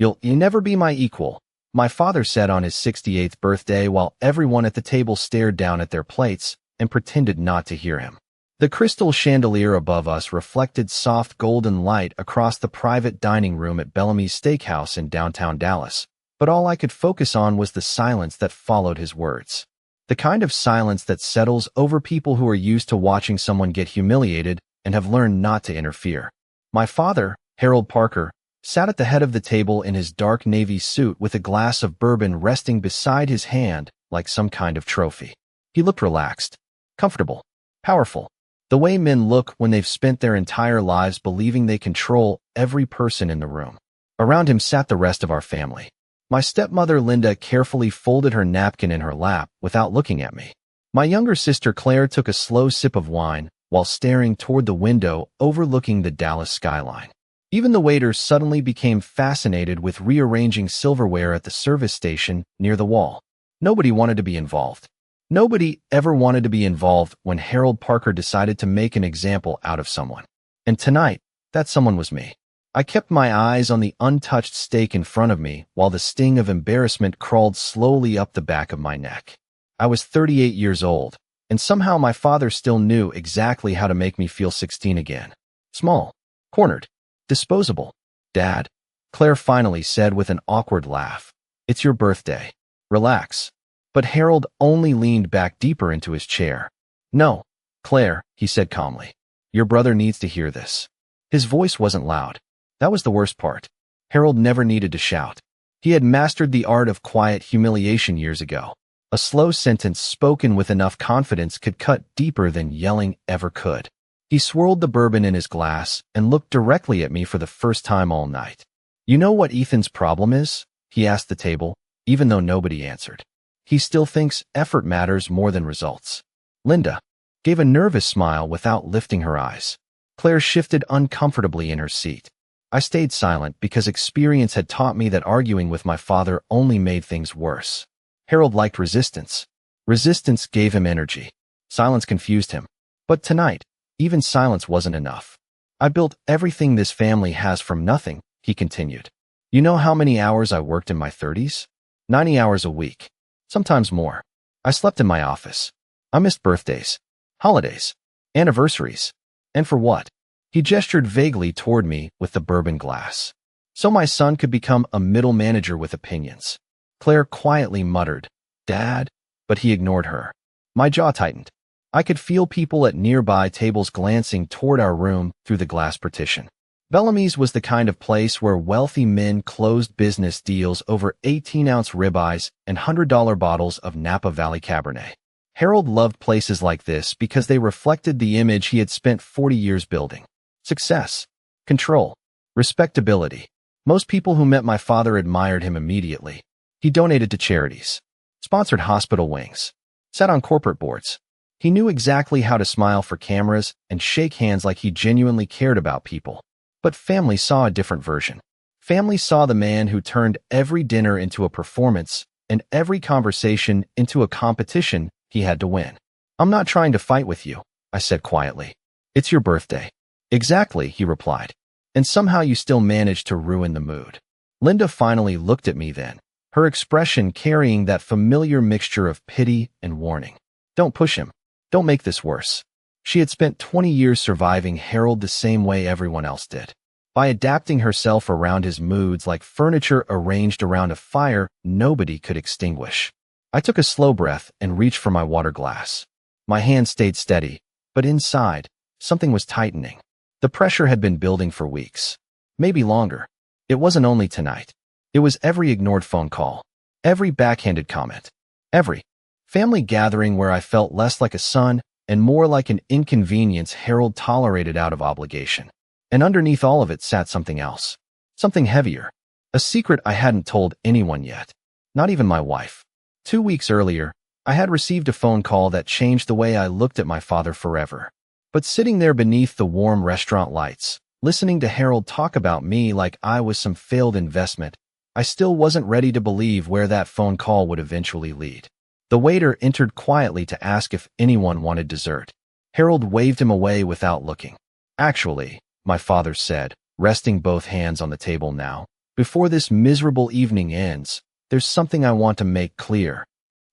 You'll never be my equal, my father said on his 68th birthday while everyone at the table stared down at their plates and pretended not to hear him. The crystal chandelier above us reflected soft golden light across the private dining room at Bellamy's Steakhouse in downtown Dallas, but all I could focus on was the silence that followed his words. The kind of silence that settles over people who are used to watching someone get humiliated and have learned not to interfere. My father, Harold Parker, sat at the head of the table in his dark navy suit with a glass of bourbon resting beside his hand like some kind of trophy. He looked relaxed, comfortable, powerful, the way men look when they've spent their entire lives believing they control every person in the room. Around him sat the rest of our family. My stepmother Linda carefully folded her napkin in her lap without looking at me. My younger sister Claire took a slow sip of wine while staring toward the window overlooking the Dallas skyline. Even the waiters suddenly became fascinated with rearranging silverware at the service station near the wall. Nobody wanted to be involved. Nobody ever wanted to be involved when Harold Parker decided to make an example out of someone. And tonight, that someone was me. I kept my eyes on the untouched steak in front of me while the sting of embarrassment crawled slowly up the back of my neck. I was 38 years old, and somehow my father still knew exactly how to make me feel 16 again. Small, cornered, disposable. Dad, Claire finally said with an awkward laugh. It's your birthday. Relax. But Harold only leaned back deeper into his chair. No, Claire, he said calmly. Your brother needs to hear this. His voice wasn't loud. That was the worst part. Harold never needed to shout. He had mastered the art of quiet humiliation years ago. A slow sentence spoken with enough confidence could cut deeper than yelling ever could. He swirled the bourbon in his glass and looked directly at me for the first time all night. You know what Ethan's problem is? He asked the table, even though nobody answered. He still thinks effort matters more than results. Linda gave a nervous smile without lifting her eyes. Claire shifted uncomfortably in her seat. I stayed silent because experience had taught me that arguing with my father only made things worse. Harold liked resistance. Resistance gave him energy. Silence confused him. But tonight, even silence wasn't enough. I built everything this family has from nothing, he continued. You know how many hours I worked in my 30s? 90 hours a week. Sometimes more. I slept in my office. I missed birthdays, holidays, anniversaries. And for what? He gestured vaguely toward me with the bourbon glass. So my son could become a middle manager with opinions. Claire quietly muttered, Dad, but he ignored her. My jaw tightened. I could feel people at nearby tables glancing toward our room through the glass partition. Bellamy's was the kind of place where wealthy men closed business deals over 18-ounce ribeyes and $100 bottles of Napa Valley Cabernet. Harold loved places like this because they reflected the image he had spent 40 years building. Success, control, respectability. Most people who met my father admired him immediately. He donated to charities, sponsored hospital wings, sat on corporate boards. He knew exactly how to smile for cameras and shake hands like he genuinely cared about people. But family saw a different version. Family saw the man who turned every dinner into a performance and every conversation into a competition he had to win. I'm not trying to fight with you, I said quietly. It's your birthday. Exactly, he replied. And somehow you still managed to ruin the mood. Linda finally looked at me then, her expression carrying that familiar mixture of pity and warning. Don't push him. Don't make this worse. She had spent 20 years surviving Harold the same way everyone else did, by adapting herself around his moods like furniture arranged around a fire nobody could extinguish. I took a slow breath and reached for my water glass. My hand stayed steady, but inside, something was tightening. The pressure had been building for weeks, maybe longer. It wasn't only tonight. It was every ignored phone call, every backhanded comment, every family gathering where I felt less like a son and more like an inconvenience Harold tolerated out of obligation. And underneath all of it sat something else, something heavier, a secret I hadn't told anyone yet, not even my wife. 2 weeks earlier, I had received a phone call that changed the way I looked at my father forever. But sitting there beneath the warm restaurant lights, listening to Harold talk about me like I was some failed investment, I still wasn't ready to believe where that phone call would eventually lead. The waiter entered quietly to ask if anyone wanted dessert. Harold waved him away without looking. Actually, my father said, resting both hands on the table now, Before this miserable evening ends, there's something I want to make clear.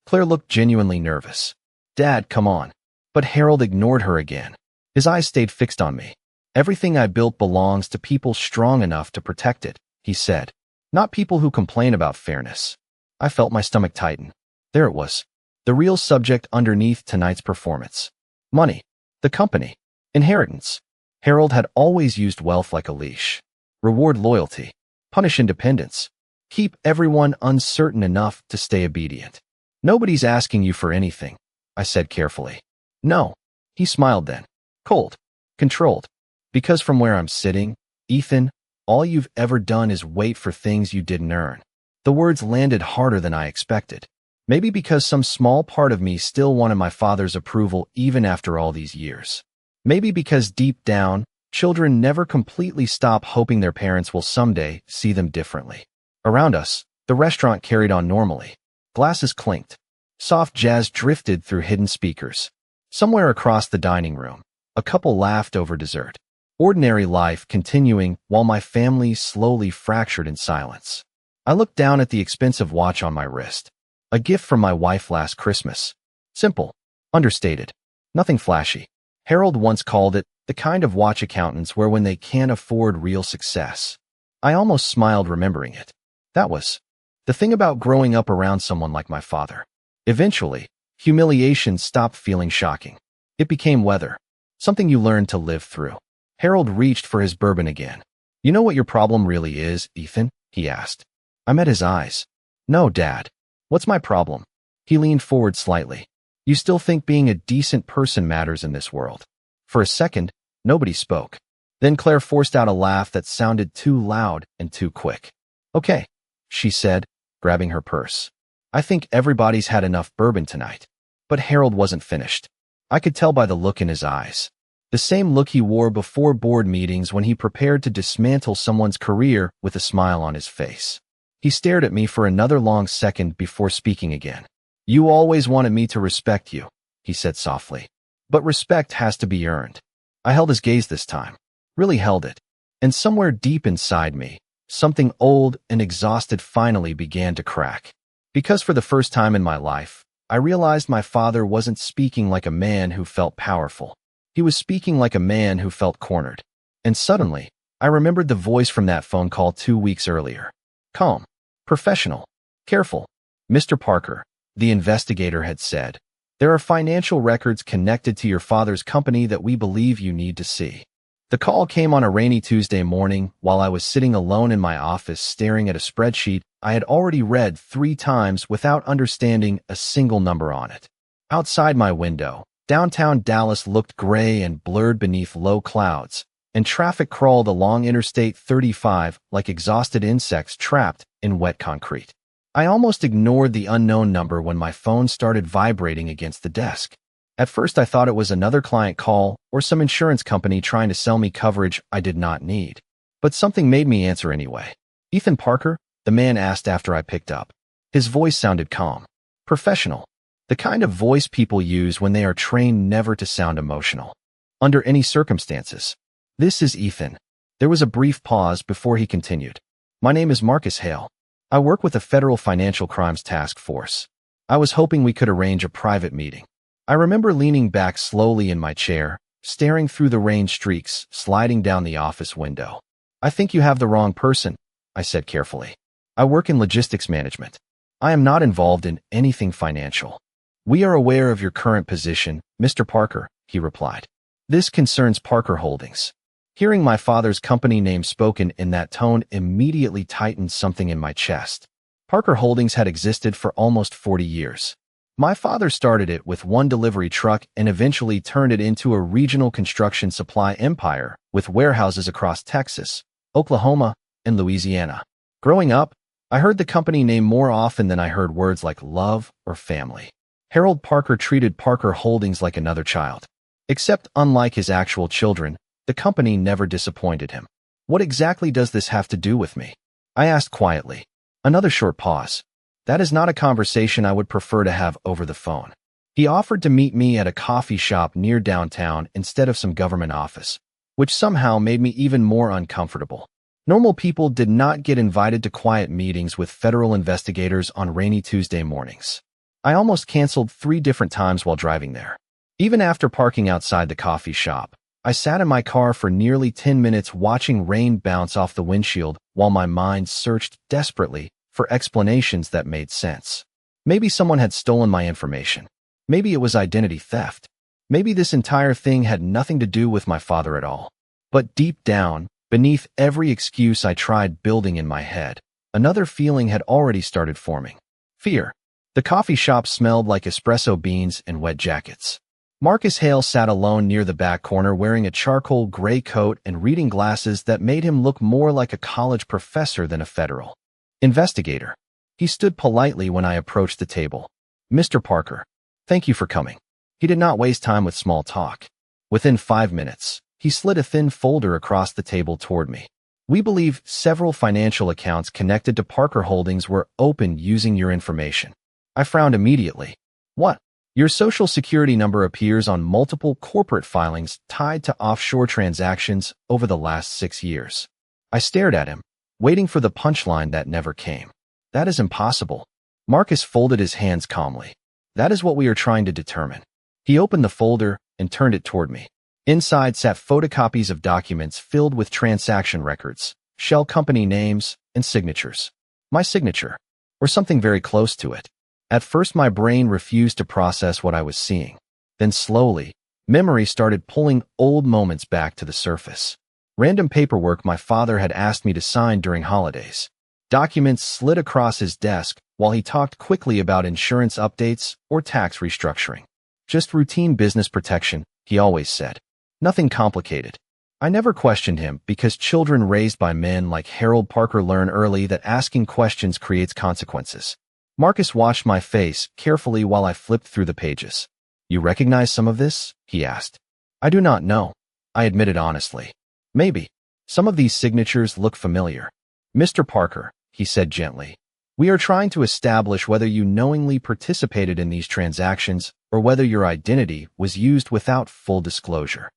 Claire looked genuinely nervous. Dad, come on. But Harold ignored her again. His eyes stayed fixed on me. Everything I built belongs to people strong enough to protect it, he said. Not people who complain about fairness. I felt my stomach tighten. There it was. The real subject underneath tonight's performance. Money. The company. Inheritance. Harold had always used wealth like a leash. Reward loyalty. Punish independence. Keep everyone uncertain enough to stay obedient. Nobody's asking you for anything, I said carefully. No. He smiled then. Cold. Controlled. Because from where I'm sitting, Ethan, all you've ever done is wait for things you didn't earn. The words landed harder than I expected. Maybe because some small part of me still wanted my father's approval even after all these years. Maybe because deep down, children never completely stop hoping their parents will someday see them differently. Around us, the restaurant carried on normally. Glasses clinked. Soft jazz drifted through hidden speakers. Somewhere across the dining room, a couple laughed over dessert. Ordinary life continuing while my family slowly fractured in silence. I looked down at the expensive watch on my wrist. A gift from my wife last Christmas. Simple. Understated. Nothing flashy. Harold once called it the kind of watch accountants wear when they can't afford real success. I almost smiled remembering it. That was the thing about growing up around someone like my father. Eventually, humiliation stopped feeling shocking. It became weather. Something you learned to live through. Harold reached for his bourbon again. You know what your problem really is, Ethan? He asked. I met his eyes. No, Dad. What's my problem? He leaned forward slightly. You still think being a decent person matters in this world. For a second, nobody spoke. Then Claire forced out a laugh that sounded too loud and too quick. Okay, she said, grabbing her purse. I think everybody's had enough bourbon tonight. But Harold wasn't finished. I could tell by the look in his eyes. The same look he wore before board meetings when he prepared to dismantle someone's career with a smile on his face. He stared at me for another long second before speaking again. You always wanted me to respect you, he said softly. But respect has to be earned. I held his gaze this time. Really held it. And somewhere deep inside me, something old and exhausted finally began to crack. Because for the first time in my life, I realized my father wasn't speaking like a man who felt powerful. He was speaking like a man who felt cornered. And suddenly, I remembered the voice from that phone call 2 weeks earlier. Calm. Professional. Careful. Mr. Parker, the investigator had said, there are financial records connected to your father's company that we believe you need to see. The call came on a rainy Tuesday morning while I was sitting alone in my office staring at a spreadsheet I had already read 3 times without understanding a single number on it. Outside my window, downtown Dallas looked gray and blurred beneath low clouds, and traffic crawled along Interstate 35 like exhausted insects trapped in wet concrete. I almost ignored the unknown number when my phone started vibrating against the desk. At first I thought it was another client call or some insurance company trying to sell me coverage I did not need. But something made me answer anyway. Ethan Parker? The man asked after I picked up. His voice sounded calm. Professional. The kind of voice people use when they are trained never to sound emotional. Under any circumstances. This is Ethan. There was a brief pause before he continued. My name is Marcus Hale. I work with the Federal Financial Crimes Task Force. I was hoping we could arrange a private meeting. I remember leaning back slowly in my chair, staring through the rain streaks sliding down the office window. I think you have the wrong person, I said carefully. I work in logistics management. I am not involved in anything financial. We are aware of your current position, Mr. Parker, he replied. This concerns Parker Holdings. Hearing my father's company name spoken in that tone immediately tightened something in my chest. Parker Holdings had existed for almost 40 years. My father started it with one delivery truck and eventually turned it into a regional construction supply empire with warehouses across Texas, Oklahoma, and Louisiana. Growing up, I heard the company name more often than I heard words like love or family. Harold Parker treated Parker Holdings like another child. Except unlike his actual children, the company never disappointed him. What exactly does this have to do with me? I asked quietly. Another short pause. That is not a conversation I would prefer to have over the phone. He offered to meet me at a coffee shop near downtown instead of some government office, which somehow made me even more uncomfortable. Normal people did not get invited to quiet meetings with federal investigators on rainy Tuesday mornings. I almost canceled 3 different times while driving there. Even after parking outside the coffee shop, I sat in my car for nearly 10 minutes watching rain bounce off the windshield while my mind searched desperately for explanations that made sense. Maybe someone had stolen my information. Maybe it was identity theft. Maybe this entire thing had nothing to do with my father at all. But deep down, beneath every excuse I tried building in my head, another feeling had already started forming. Fear. The coffee shop smelled like espresso beans and wet jackets. Marcus Hale sat alone near the back corner wearing a charcoal gray coat and reading glasses that made him look more like a college professor than a federal investigator. He stood politely when I approached the table. "Mr. Parker, thank you for coming." He did not waste time with small talk. Within 5 minutes, he slid a thin folder across the table toward me. "We believe several financial accounts connected to Parker Holdings were opened using your information." I frowned immediately. "What?" "Your social security number appears on multiple corporate filings tied to offshore transactions over the last 6 years. I stared at him, waiting for the punchline that never came. "That is impossible." Marcus folded his hands calmly. "That is what we are trying to determine." He opened the folder and turned it toward me. Inside sat photocopies of documents filled with transaction records, shell company names, and signatures. My signature, or something very close to it. At first my brain refused to process what I was seeing. Then slowly, memory started pulling old moments back to the surface. Random paperwork my father had asked me to sign during holidays. Documents slid across his desk while he talked quickly about insurance updates or tax restructuring. "Just routine business protection," he always said. "Nothing complicated." I never questioned him because children raised by men like Harold Parker learn early that asking questions creates consequences. Marcus watched my face carefully while I flipped through the pages. "You recognize some of this?" he asked. "I do not know," I admitted honestly. "Maybe. Some of these signatures look familiar." "Mr. Parker," he said gently, "we are trying to establish whether you knowingly participated in these transactions or whether your identity was used without full disclosure."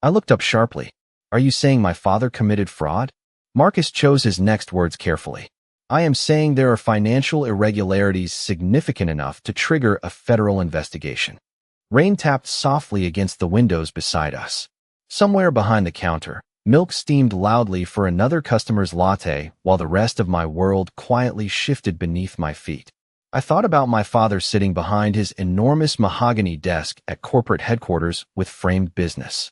I looked up sharply. "Are you saying my father committed fraud?" Marcus chose his next words carefully. "I am saying there are financial irregularities significant enough to trigger a federal investigation." Rain tapped softly against the windows beside us. Somewhere behind the counter, milk steamed loudly for another customer's latte while the rest of my world quietly shifted beneath my feet. I thought about my father sitting behind his enormous mahogany desk at corporate headquarters with framed business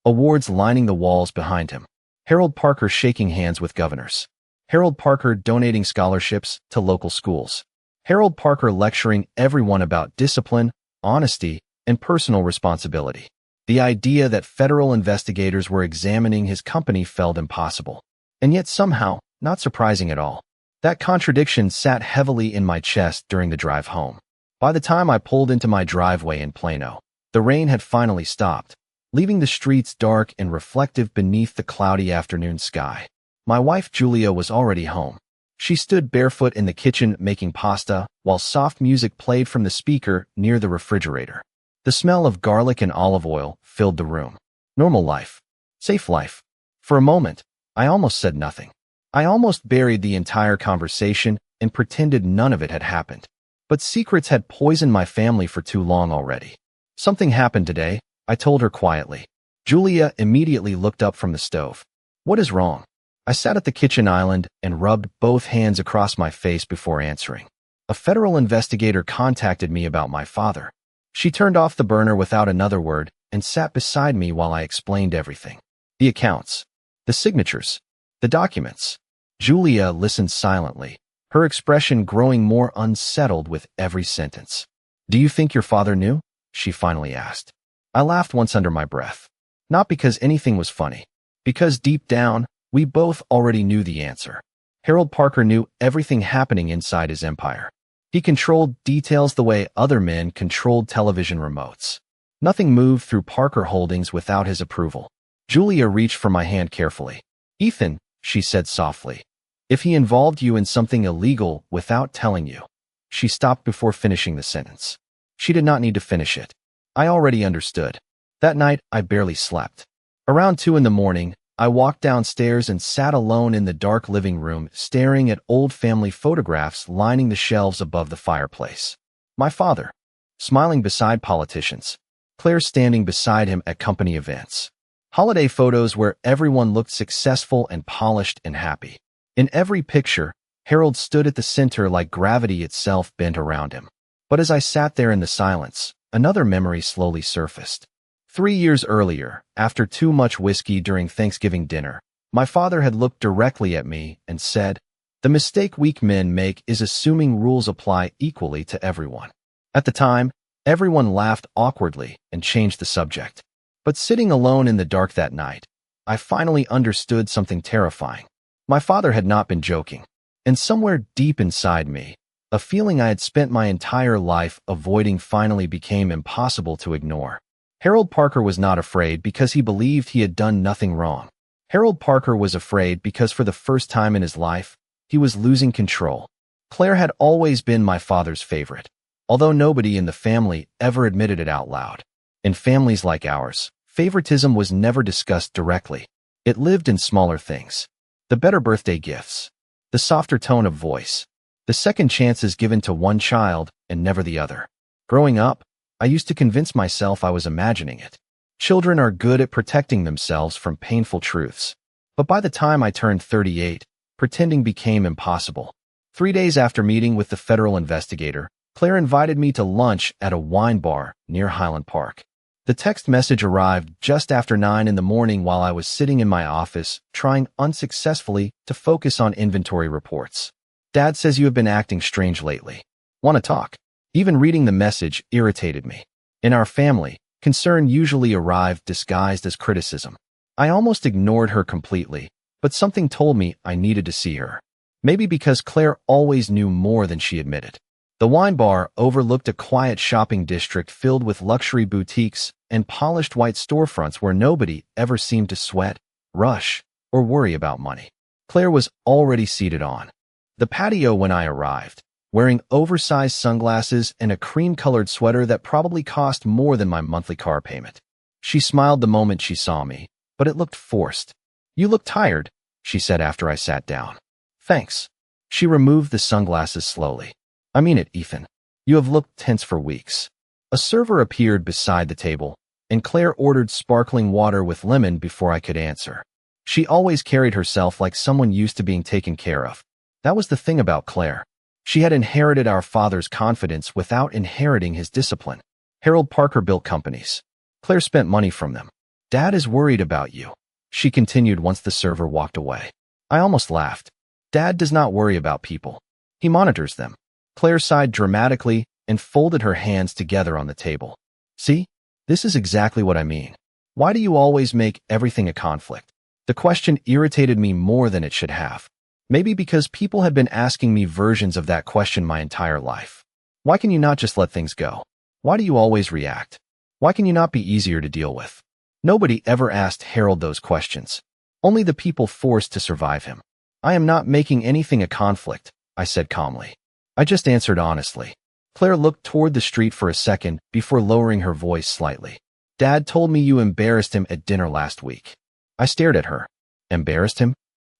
awards lining the walls behind him. Harold Parker shaking hands with governors. Harold Parker donating scholarships to local schools. Harold Parker lecturing everyone about discipline, honesty, and personal responsibility. The idea that federal investigators were examining his company felt impossible. And yet somehow, not surprising at all. That contradiction sat heavily in my chest during the drive home. By the time I pulled into my driveway in Plano, the rain had finally stopped, leaving the streets dark and reflective beneath the cloudy afternoon sky. My wife Julia was already home. She stood barefoot in the kitchen making pasta while soft music played from the speaker near the refrigerator. The smell of garlic and olive oil filled the room. Normal life. Safe life. For a moment, I almost said nothing. I almost buried the entire conversation and pretended none of it had happened. But secrets had poisoned my family for too long already. "Something happened today," I told her quietly. Julia immediately looked up from the stove. "What is wrong?" I sat at the kitchen island and rubbed both hands across my face before answering. "A federal investigator contacted me about my father." She turned off the burner without another word and sat beside me while I explained everything. The accounts, the signatures, the documents. Julia listened silently, her expression growing more unsettled with every sentence. "Do you think your father knew?" she finally asked. I laughed once under my breath. Not because anything was funny, because deep down, we both already knew the answer. Harold Parker knew everything happening inside his empire. He controlled details the way other men controlled television remotes. Nothing moved through Parker Holdings without his approval. Julia reached for my hand carefully. "Ethan," she said softly, "if he involved you in something illegal without telling you." She stopped before finishing the sentence. She did not need to finish it. I already understood. That night, I barely slept. Around 2 in the morning, I walked downstairs and sat alone in the dark living room, staring at old family photographs lining the shelves above the fireplace. My father, smiling beside politicians. Claire standing beside him at company events. Holiday photos where everyone looked successful and polished and happy. In every picture, Harold stood at the center like gravity itself bent around him. But as I sat there in the silence, another memory slowly surfaced. 3 years earlier, after too much whiskey during Thanksgiving dinner, my father had looked directly at me and said, "The mistake weak men make is assuming rules apply equally to everyone." At the time, everyone laughed awkwardly and changed the subject. But sitting alone in the dark that night, I finally understood something terrifying. My father had not been joking. And somewhere deep inside me, a feeling I had spent my entire life avoiding finally became impossible to ignore. Harold Parker was not afraid because he believed he had done nothing wrong. Harold Parker was afraid because for the first time in his life, he was losing control. Claire had always been my father's favorite, although nobody in the family ever admitted it out loud. In families like ours, favoritism was never discussed directly. It lived in smaller things. The better birthday gifts, the softer tone of voice, the second chances given to one child and never the other. Growing up, I used to convince myself I was imagining it. Children are good at protecting themselves from painful truths. But by the time I turned 38, pretending became impossible. 3 days after meeting with the federal investigator, Claire invited me to lunch at a wine bar near Highland Park. The text message arrived just after 9 in the morning while I was sitting in my office, trying unsuccessfully to focus on inventory reports. "Dad says you have been acting strange lately. Want to talk?" Even reading the message irritated me. In our family, concern usually arrived disguised as criticism. I almost ignored her completely, but something told me I needed to see her. Maybe because Claire always knew more than she admitted. The wine bar overlooked a quiet shopping district filled with luxury boutiques and polished white storefronts where nobody ever seemed to sweat, rush, or worry about money. Claire was already seated on the patio when I arrived, wearing oversized sunglasses and a cream-colored sweater that probably cost more than my monthly car payment. She smiled the moment she saw me, but it looked forced. "You look tired," she said after I sat down. "Thanks." She removed the sunglasses slowly. "I mean it, Ethan. You have looked tense for weeks." A server appeared beside the table, and Claire ordered sparkling water with lemon before I could answer. She always carried herself like someone used to being taken care of. That was the thing about Claire. She had inherited our father's confidence without inheriting his discipline. Harold Parker built companies. Claire spent money from them. "Dad is worried about you," she continued once the server walked away. I almost laughed. Dad does not worry about people. He monitors them. Claire sighed dramatically and folded her hands together on the table. "See? This is exactly what I mean. Why do you always make everything a conflict?" The question irritated me more than it should have. Maybe because people had been asking me versions of that question my entire life. Why can you not just let things go? Why do you always react? Why can you not be easier to deal with? Nobody ever asked Harold those questions. Only the people forced to survive him. "I am not making anything a conflict," I said calmly. I just answered honestly. Claire looked toward the street for a second before lowering her voice slightly. "Dad told me you embarrassed him at dinner last week." I stared at her. "Embarrassed him?"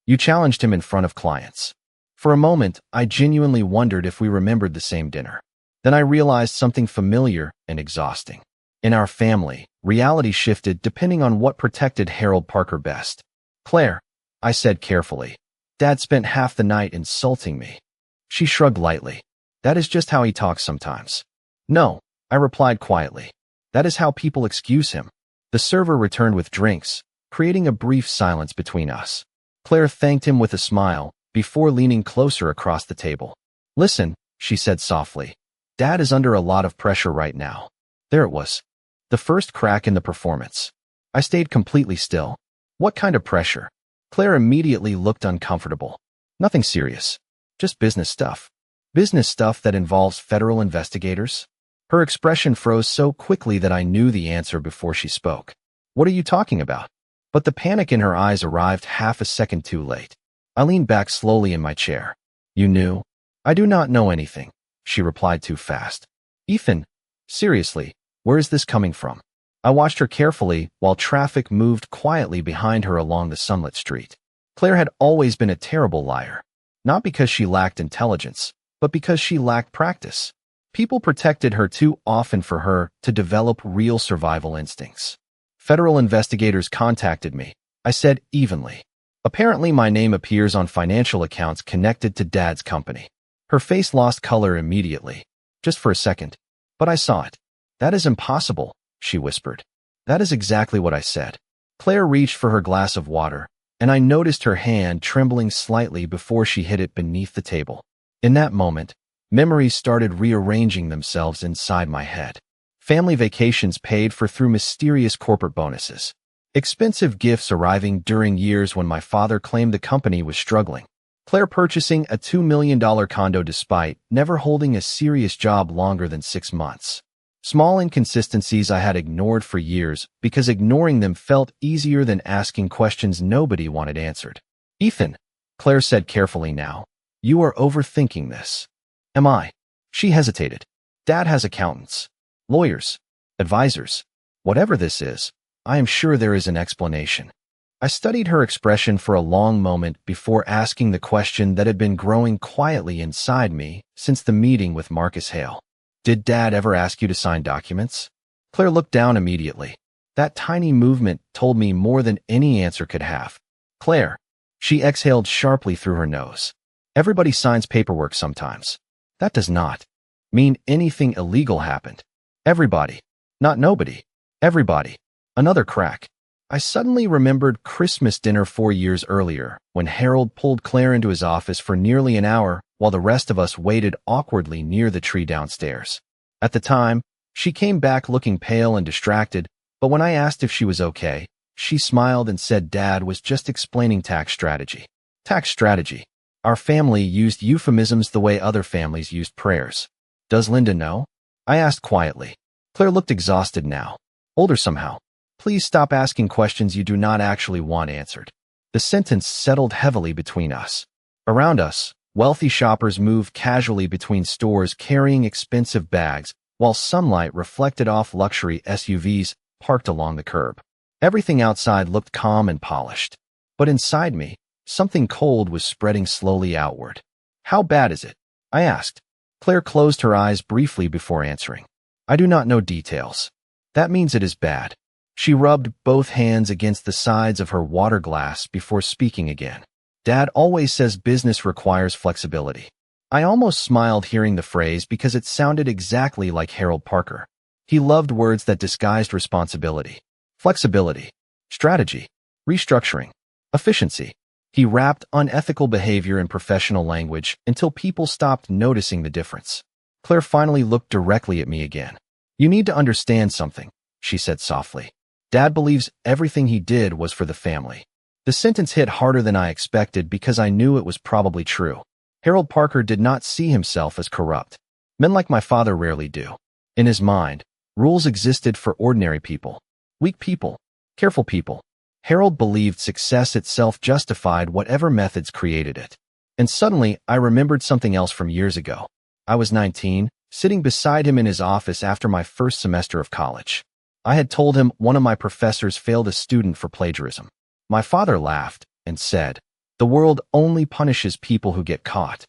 "You challenged him in front of clients." For a moment, I genuinely wondered if we remembered the same dinner. Then I realized something familiar and exhausting. In our family, reality shifted depending on what protected Harold Parker best. "Claire," I said carefully, "Dad spent half the night insulting me." She shrugged lightly. "That is just how he talks sometimes." "No," I replied quietly. "That is how people excuse him." The server returned with drinks, creating a brief silence between us. Claire thanked him with a smile before leaning closer across the table. "Listen," she said softly. "Dad is under a lot of pressure right now." There it was. The first crack in the performance. I stayed completely still. "What kind of pressure?" Claire immediately looked uncomfortable. "Nothing serious. Just business stuff." "Business stuff that involves federal investigators?" Her expression froze so quickly that I knew the answer before she spoke. "What are you talking about?" But the panic in her eyes arrived half a second too late. I leaned back slowly in my chair. "You knew?" "I do not know anything," she replied too fast. "Ethan, seriously, where is this coming from?" I watched her carefully while traffic moved quietly behind her along the sunlit street. Claire had always been a terrible liar, not because she lacked intelligence, but because she lacked practice. People protected her too often for her to develop real survival instincts. Federal investigators contacted me, I said evenly. Apparently, my name appears on financial accounts connected to Dad's company. Her face lost color immediately, just for a second. But I saw it. That is impossible, she whispered. That is exactly what I said. Claire reached for her glass of water, and I noticed her hand trembling slightly before she hid it beneath the table. In that moment, memories started rearranging themselves inside my head. Family vacations paid for through mysterious corporate bonuses. Expensive gifts arriving during years when my father claimed the company was struggling. Claire purchasing a $2 million condo despite never holding a serious job longer than 6 months. Small inconsistencies I had ignored for years because ignoring them felt easier than asking questions nobody wanted answered. Ethan, Claire said carefully now, you are overthinking this. Am I? She hesitated. Dad has accountants, lawyers, advisors. Whatever this is, I am sure there is an explanation. I studied her expression for a long moment before asking the question that had been growing quietly inside me since the meeting with Marcus Hale. Did Dad ever ask you to sign documents? Claire looked down immediately. That tiny movement told me more than any answer could have. Claire. She exhaled sharply through her nose. Everybody signs paperwork sometimes. That does not mean anything illegal happened. Everybody. Not nobody. Everybody. Another crack. I suddenly remembered Christmas dinner 4 years earlier when Harold pulled Claire into his office for nearly an hour while the rest of us waited awkwardly near the tree downstairs. At the time, she came back looking pale and distracted, but when I asked if she was okay, she smiled and said Dad was just explaining tax strategy. Tax strategy. Our family used euphemisms the way other families used prayers. Does Linda know? I asked quietly. Claire looked exhausted now. Older somehow. Please stop asking questions you do not actually want answered. The sentence settled heavily between us. Around us, wealthy shoppers moved casually between stores carrying expensive bags, while sunlight reflected off luxury SUVs parked along the curb. Everything outside looked calm and polished. But inside me, something cold was spreading slowly outward. How bad is it? I asked. Claire closed her eyes briefly before answering. I do not know details. That means it is bad. She rubbed both hands against the sides of her water glass before speaking again. Dad always says business requires flexibility. I almost smiled hearing the phrase because it sounded exactly like Harold Parker. He loved words that disguised responsibility. Flexibility. Strategy. Restructuring. Efficiency. He wrapped unethical behavior in professional language until people stopped noticing the difference. Claire finally looked directly at me again. You need to understand something, she said softly. Dad believes everything he did was for the family. The sentence hit harder than I expected because I knew it was probably true. Harold Parker did not see himself as corrupt. Men like my father rarely do. In his mind, rules existed for ordinary people. Weak people. Careful people. Harold believed success itself justified whatever methods created it. And suddenly, I remembered something else from years ago. I was 19, sitting beside him in his office after my first semester of college. I had told him one of my professors failed a student for plagiarism. My father laughed and said, "The world only punishes people who get caught."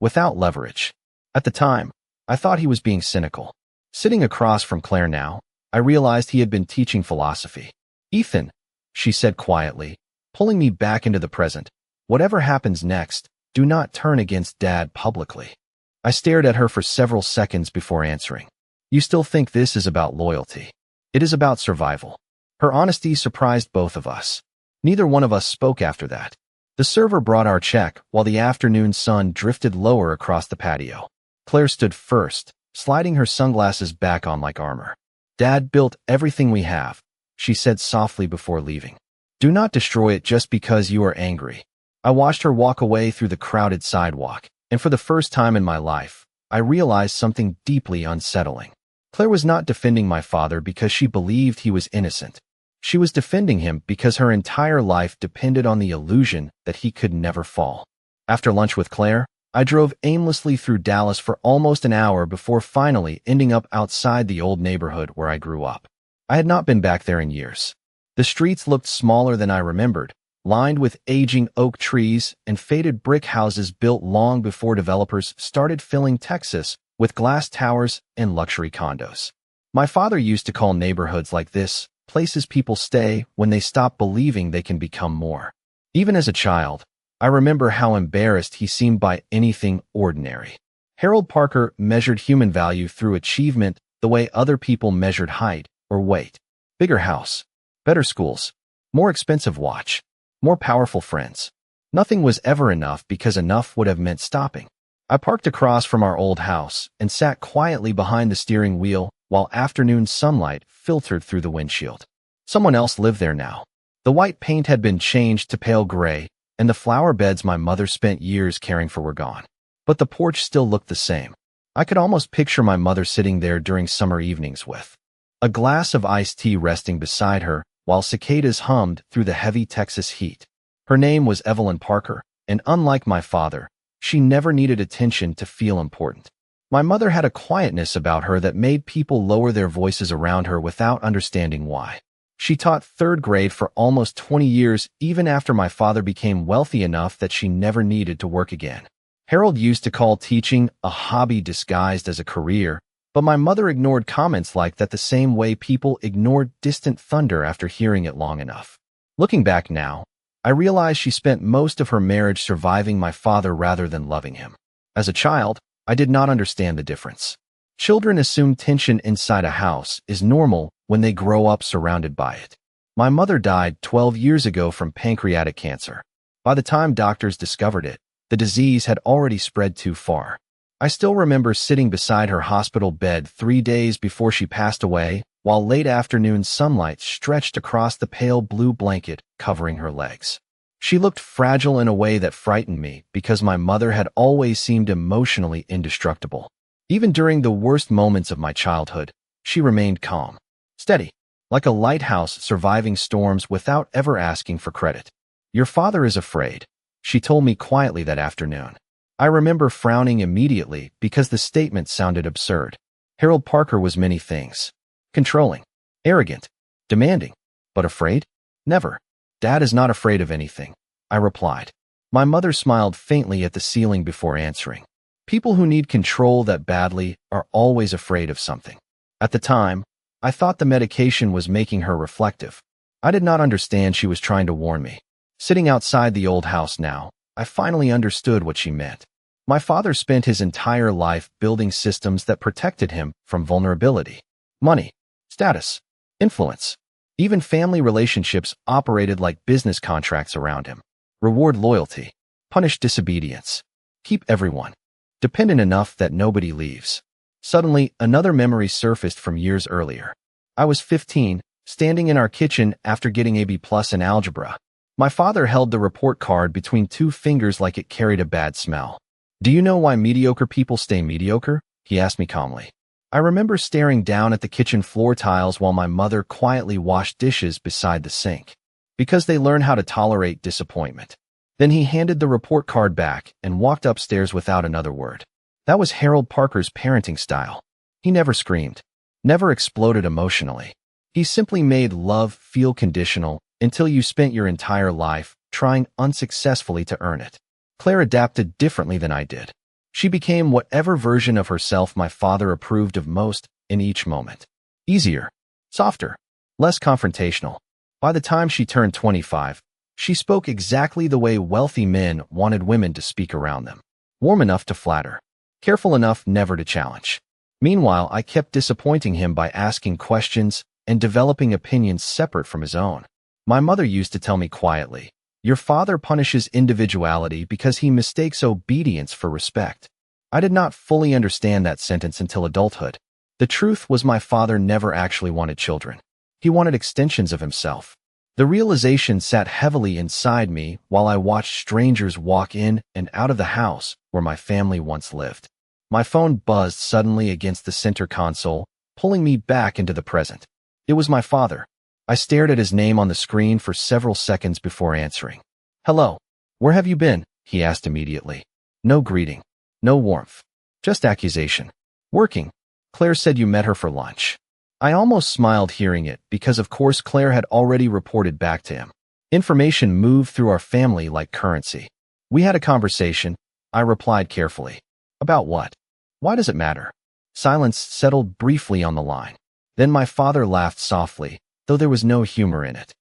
Without leverage. At the time, I thought he was being cynical. Sitting across from Claire now, I realized he had been teaching philosophy. Ethan, she said quietly, pulling me back into the present, whatever happens next, do not turn against Dad publicly. I stared at her for several seconds before answering. You still think this is about loyalty? It is about survival. Her honesty surprised both of us. Neither one of us spoke after that. The server brought our check while the afternoon sun drifted lower across the patio. Claire stood first, sliding her sunglasses back on like armor. Dad built everything we have, she said softly before leaving. Do not destroy it just because you are angry. I watched her walk away through the crowded sidewalk, and for the first time in my life, I realized something deeply unsettling. Claire was not defending my father because she believed he was innocent. She was defending him because her entire life depended on the illusion that he could never fall. After lunch with Claire, I drove aimlessly through Dallas for almost an hour before finally ending up outside the old neighborhood where I grew up. I had not been back there in years. The streets looked smaller than I remembered, lined with aging oak trees and faded brick houses built long before developers started filling Texas with glass towers and luxury condos. My father used to call neighborhoods like this places people stay when they stop believing they can become more. Even as a child, I remember how embarrassed he seemed by anything ordinary. Harold Parker measured human value through achievement the way other people measured height or weight. Bigger house, better schools, more expensive watch, more powerful friends. Nothing was ever enough because enough would have meant stopping. I parked across from our old house and sat quietly behind the steering wheel while afternoon sunlight filtered through the windshield. Someone else lived there now. The white paint had been changed to pale gray, and the flower beds my mother spent years caring for were gone. But the porch still looked the same. I could almost picture my mother sitting there during summer evenings with a glass of iced tea resting beside her while cicadas hummed through the heavy Texas heat. Her name was Evelyn Parker, and unlike my father, she never needed attention to feel important. My mother had a quietness about her that made people lower their voices around her without understanding why. She taught third grade for almost 20 years, even after my father became wealthy enough that she never needed to work again. Harold used to call teaching a hobby disguised as a career, but my mother ignored comments like that the same way people ignored distant thunder after hearing it long enough. Looking back now, I realize she spent most of her marriage surviving my father rather than loving him. As a child, I did not understand the difference. Children assume tension inside a house is normal when they grow up surrounded by it. My mother died 12 years ago from pancreatic cancer. By the time doctors discovered it, the disease had already spread too far. I still remember sitting beside her hospital bed 3 days before she passed away, while late afternoon sunlight stretched across the pale blue blanket covering her legs. She looked fragile in a way that frightened me because my mother had always seemed emotionally indestructible. Even during the worst moments of my childhood, she remained calm, steady, like a lighthouse surviving storms without ever asking for credit. "Your father is afraid," she told me quietly that afternoon. I remember frowning immediately because the statement sounded absurd. Harold Parker was many things. Controlling, arrogant, demanding, but afraid? Never. "Dad is not afraid of anything," I replied. My mother smiled faintly at the ceiling before answering. "People who need control that badly are always afraid of something." At the time, I thought the medication was making her reflective. I did not understand she was trying to warn me. Sitting outside the old house now, I finally understood what she meant. My father spent his entire life building systems that protected him from vulnerability. Money, status, influence. Even family relationships operated like business contracts around him. Reward loyalty, punish disobedience, keep everyone dependent enough that nobody leaves. Suddenly, another memory surfaced from years earlier. I was 15, standing in our kitchen after getting a B+ in algebra. My father held the report card between 2 fingers like it carried a bad smell. "Do you know why mediocre people stay mediocre?" he asked me calmly. I remember staring down at the kitchen floor tiles while my mother quietly washed dishes beside the sink. Because they learn how to tolerate disappointment. Then he handed the report card back and walked upstairs without another word. That was Harold Parker's parenting style. He never screamed, never exploded emotionally. He simply made love feel conditional until you spent your entire life trying unsuccessfully to earn it. Claire adapted differently than I did. She became whatever version of herself my father approved of most in each moment. Easier, softer, less confrontational. By the time she turned 25, she spoke exactly the way wealthy men wanted women to speak around them. Warm enough to flatter, careful enough never to challenge. Meanwhile, I kept disappointing him by asking questions and developing opinions separate from his own. My mother used to tell me quietly, "Your father punishes individuality because he mistakes obedience for respect." I did not fully understand that sentence until adulthood. The truth was my father never actually wanted children. He wanted extensions of himself. The realization sat heavily inside me while I watched strangers walk in and out of the house where my family once lived. My phone buzzed suddenly against the center console, pulling me back into the present. It was my father. I stared at his name on the screen for several seconds before answering. "Hello. Where have you been?" he asked immediately. No greeting. No warmth. Just accusation. "Working. Claire said you met her for lunch." I almost smiled hearing it because of course Claire had already reported back to him. Information moved through our family like currency. We had a conversation. I replied carefully. About what? Why does it matter? Silence settled briefly on the line. Then my father laughed softly, though there was no humor in it.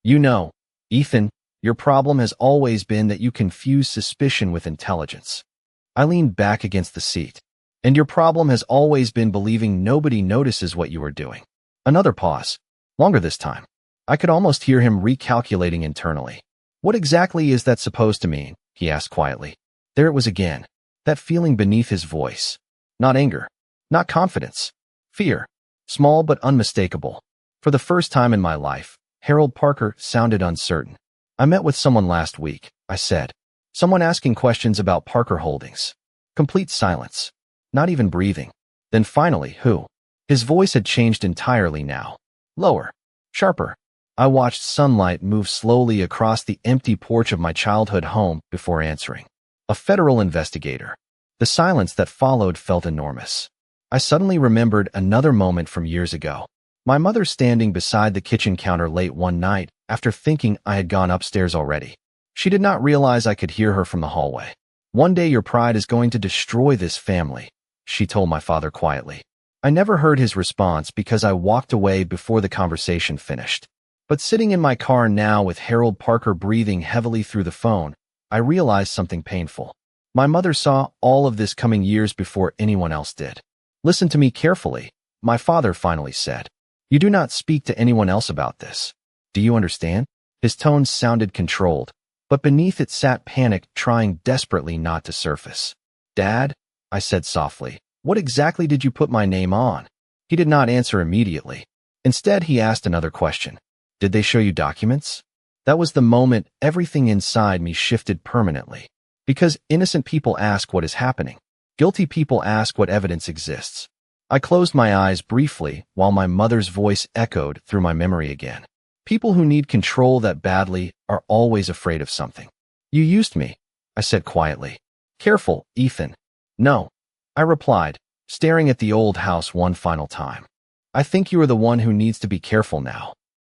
You know, Ethan, your problem has always been that you confuse suspicion with intelligence. I leaned back against the seat. And your problem has always been believing nobody notices what you are doing. Another pause. Longer this time. I could almost hear him recalculating internally. What exactly is that supposed to mean? He asked quietly. There it was again. That feeling beneath his voice. Not anger. Not confidence. Fear. Small but unmistakable. For the first time in my life, Harold Parker sounded uncertain. I met with someone last week, I said. Someone asking questions about Parker Holdings. Complete silence. Not even breathing. Then finally, who? His voice had changed entirely now. Lower. Sharper. I watched sunlight move slowly across the empty porch of my childhood home before answering. A federal investigator. The silence that followed felt enormous. I suddenly remembered another moment from years ago. My mother standing beside the kitchen counter late one night after thinking I had gone upstairs already. She did not realize I could hear her from the hallway. One day your pride is going to destroy this family, she told my father quietly. I never heard his response because I walked away before the conversation finished. But sitting in my car now with Harold Parker breathing heavily through the phone, I realized something painful. My mother saw all of this coming years before anyone else did. Listen to me carefully, my father finally said. You do not speak to anyone else about this. Do you understand? His tone sounded controlled, but beneath it sat panic trying desperately not to surface. Dad? I said softly. What exactly did you put my name on? He did not answer immediately. Instead, he asked another question. Did they show you documents? That was the moment everything inside me shifted permanently. Because innocent people ask what is happening. Guilty people ask what evidence exists. I closed my eyes briefly while my mother's voice echoed through my memory again. People who need control that badly are always afraid of something. You used me, I said quietly. Careful, Ethan. No, I replied, staring at the old house one final time. I think you are the one who needs to be careful now.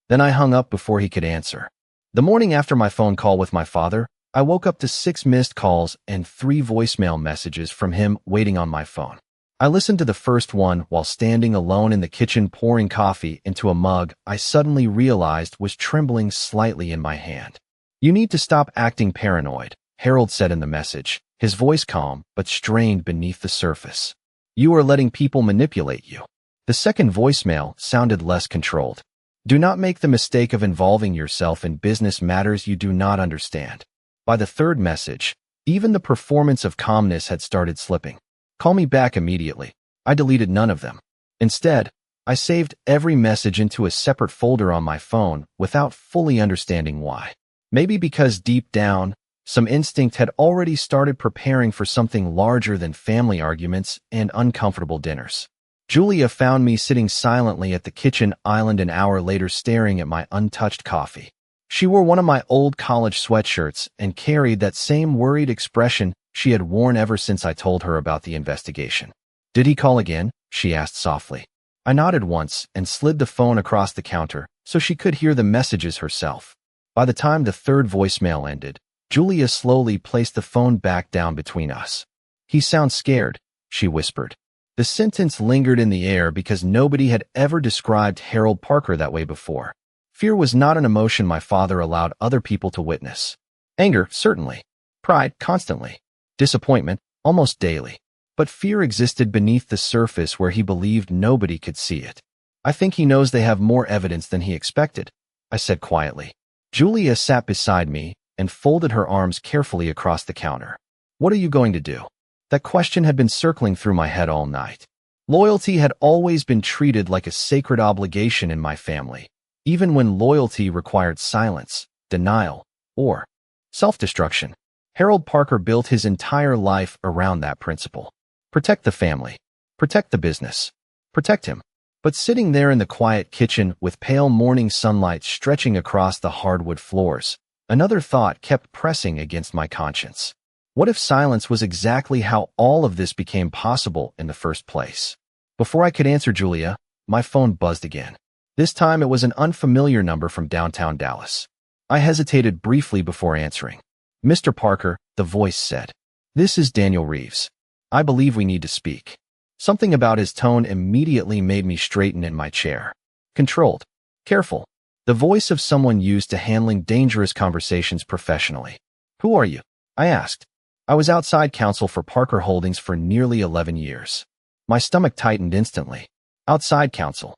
Then I hung up before he could answer. The morning after my phone call with my father, I woke up to 6 missed calls and 3 voicemail messages from him waiting on my phone. I listened to the first one while standing alone in the kitchen pouring coffee into a mug I suddenly realized was trembling slightly in my hand. You need to stop acting paranoid, Harold said in the message, his voice calm but strained beneath the surface. You are letting people manipulate you. The second voicemail sounded less controlled. Do not make the mistake of involving yourself in business matters you do not understand. By the third message, even the performance of calmness had started slipping. Call me back immediately. I deleted none of them. Instead, I saved every message into a separate folder on my phone without fully understanding why. Maybe because deep down, some instinct had already started preparing for something larger than family arguments and uncomfortable dinners. Julia found me sitting silently at the kitchen island an hour later staring at my untouched coffee. She wore one of my old college sweatshirts and carried that same worried expression she had worn ever since I told her about the investigation. Did he call again? She asked softly. I nodded once and slid the phone across the counter so she could hear the messages herself. By the time the third voicemail ended, Julia slowly placed the phone back down between us. He sounds scared, she whispered. The sentence lingered in the air because nobody had ever described Harold Parker that way before. Fear was not an emotion my father allowed other people to witness. Anger, certainly. Pride, constantly. Disappointment, almost daily. But fear existed beneath the surface where he believed nobody could see it. I think he knows they have more evidence than he expected, I said quietly. Julia sat beside me and folded her arms carefully across the counter. What are you going to do? That question had been circling through my head all night. Loyalty had always been treated like a sacred obligation in my family, even when loyalty required silence, denial, or self-destruction. Harold Parker built his entire life around that principle. Protect the family. Protect the business. Protect him. But sitting there in the quiet kitchen with pale morning sunlight stretching across the hardwood floors, another thought kept pressing against my conscience. What if silence was exactly how all of this became possible in the first place? Before I could answer Julia, My phone buzzed again. This time it was an unfamiliar number from downtown Dallas. I hesitated briefly before answering. "Mr. Parker," the voice said. "This is Daniel Reeves. I believe we need to speak." Something about his tone immediately made me straighten in my chair. Controlled. Careful. The voice of someone used to handling dangerous conversations professionally. "Who are you?" I asked. I was outside counsel for Parker Holdings for nearly 11 years. My stomach tightened instantly. Outside counsel.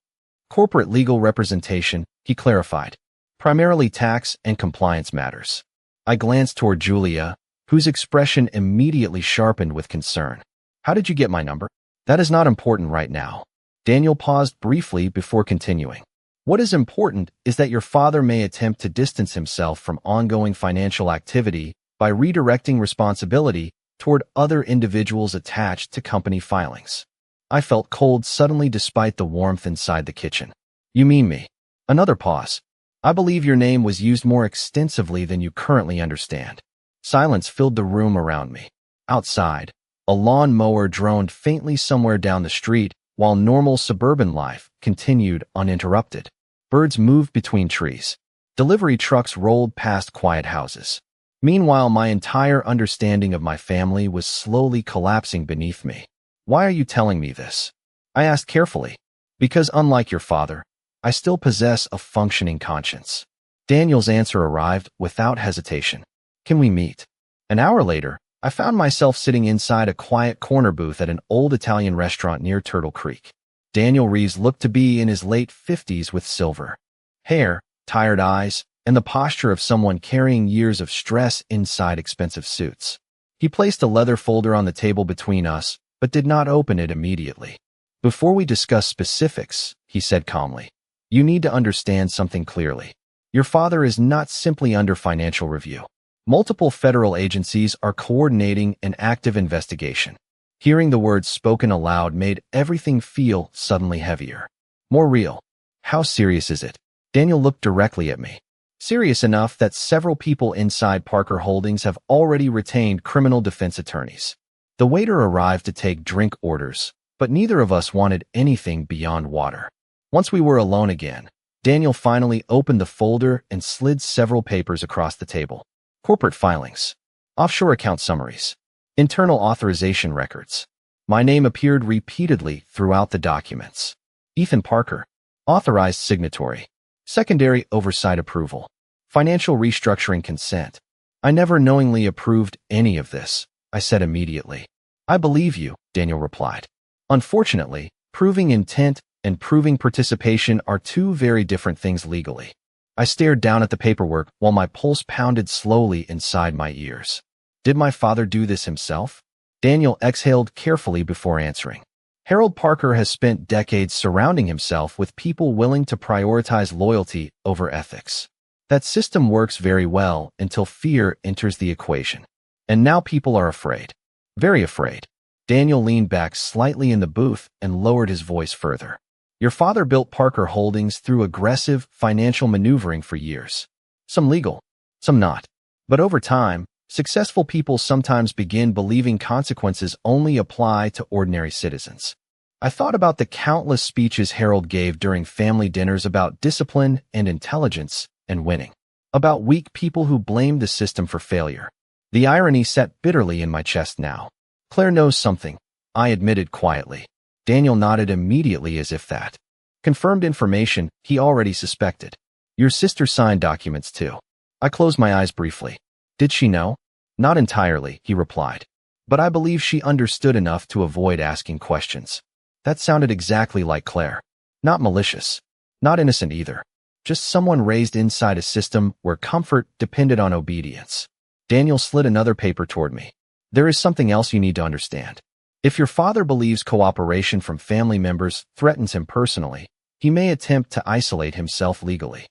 Corporate legal representation, he clarified. Primarily tax and compliance matters. I glanced toward Julia, whose expression immediately sharpened with concern. "How did you get my number?" "That is not important right now." Daniel paused briefly before continuing. "What is important is that your father may attempt to distance himself from ongoing financial activity by redirecting responsibility toward other individuals attached to company filings." I felt cold suddenly despite the warmth inside the kitchen. "You mean me?" Another pause. "I believe your name was used more extensively than you currently understand." Silence filled the room around me. Outside, a lawn mower droned faintly somewhere down the street, while normal suburban life continued uninterrupted. Birds moved between trees. Delivery trucks rolled past quiet houses. Meanwhile, my entire understanding of my family was slowly collapsing beneath me. "Why are you telling me this?" I asked carefully. "Because unlike your father, I still possess a functioning conscience." Daniel's answer arrived without hesitation. "Can we meet?" An hour later, I found myself sitting inside a quiet corner booth at an old Italian restaurant near Turtle Creek. Daniel Reeves looked to be in his late 50s with silver hair, tired eyes, and the posture of someone carrying years of stress inside expensive suits. He placed a leather folder on the table between us, but did not open it immediately. "Before we discuss specifics," he said calmly, "you need to understand something clearly. Your father is not simply under financial review. Multiple federal agencies are coordinating an active investigation." Hearing the words spoken aloud made everything feel suddenly heavier. More real. "How serious is it?" Daniel looked directly at me. "Serious enough that several people inside Parker Holdings have already retained criminal defense attorneys." The waiter arrived to take drink orders, but neither of us wanted anything beyond water. Once we were alone again, Daniel finally opened the folder and slid several papers across the table. Corporate filings, offshore account summaries, internal authorization records. My name appeared repeatedly throughout the documents. Ethan Parker, authorized signatory, secondary oversight approval, financial restructuring consent. "I never knowingly approved any of this," I said immediately. "I believe you," Daniel replied. "Unfortunately, proving intent and proving participation are two very different things legally." I stared down at the paperwork while my pulse pounded slowly inside my ears. Did my father do this himself? Daniel exhaled carefully before answering. "Harold Parker has spent decades surrounding himself with people willing to prioritize loyalty over ethics. That system works very well until fear enters the equation. And now people are afraid. Very afraid." Daniel leaned back slightly in the booth and lowered his voice further. "Your father built Parker Holdings through aggressive financial maneuvering for years. Some legal, some not. But over time, successful people sometimes begin believing consequences only apply to ordinary citizens." I thought about the countless speeches Harold gave during family dinners about discipline and intelligence and winning. About weak people who blamed the system for failure. The irony sat bitterly in my chest now. "Claire knows something," I admitted quietly. Daniel nodded immediately as if that confirmed information he already suspected. "Your sister signed documents too." I closed my eyes briefly. "Did she know?" "Not entirely," he replied. "But I believe she understood enough to avoid asking questions." That sounded exactly like Claire. Not malicious. Not innocent either. Just someone raised inside a system where comfort depended on obedience. Daniel slid another paper toward me. "There is something else you need to understand. If your father believes cooperation from family members threatens him personally, he may attempt to isolate himself legally."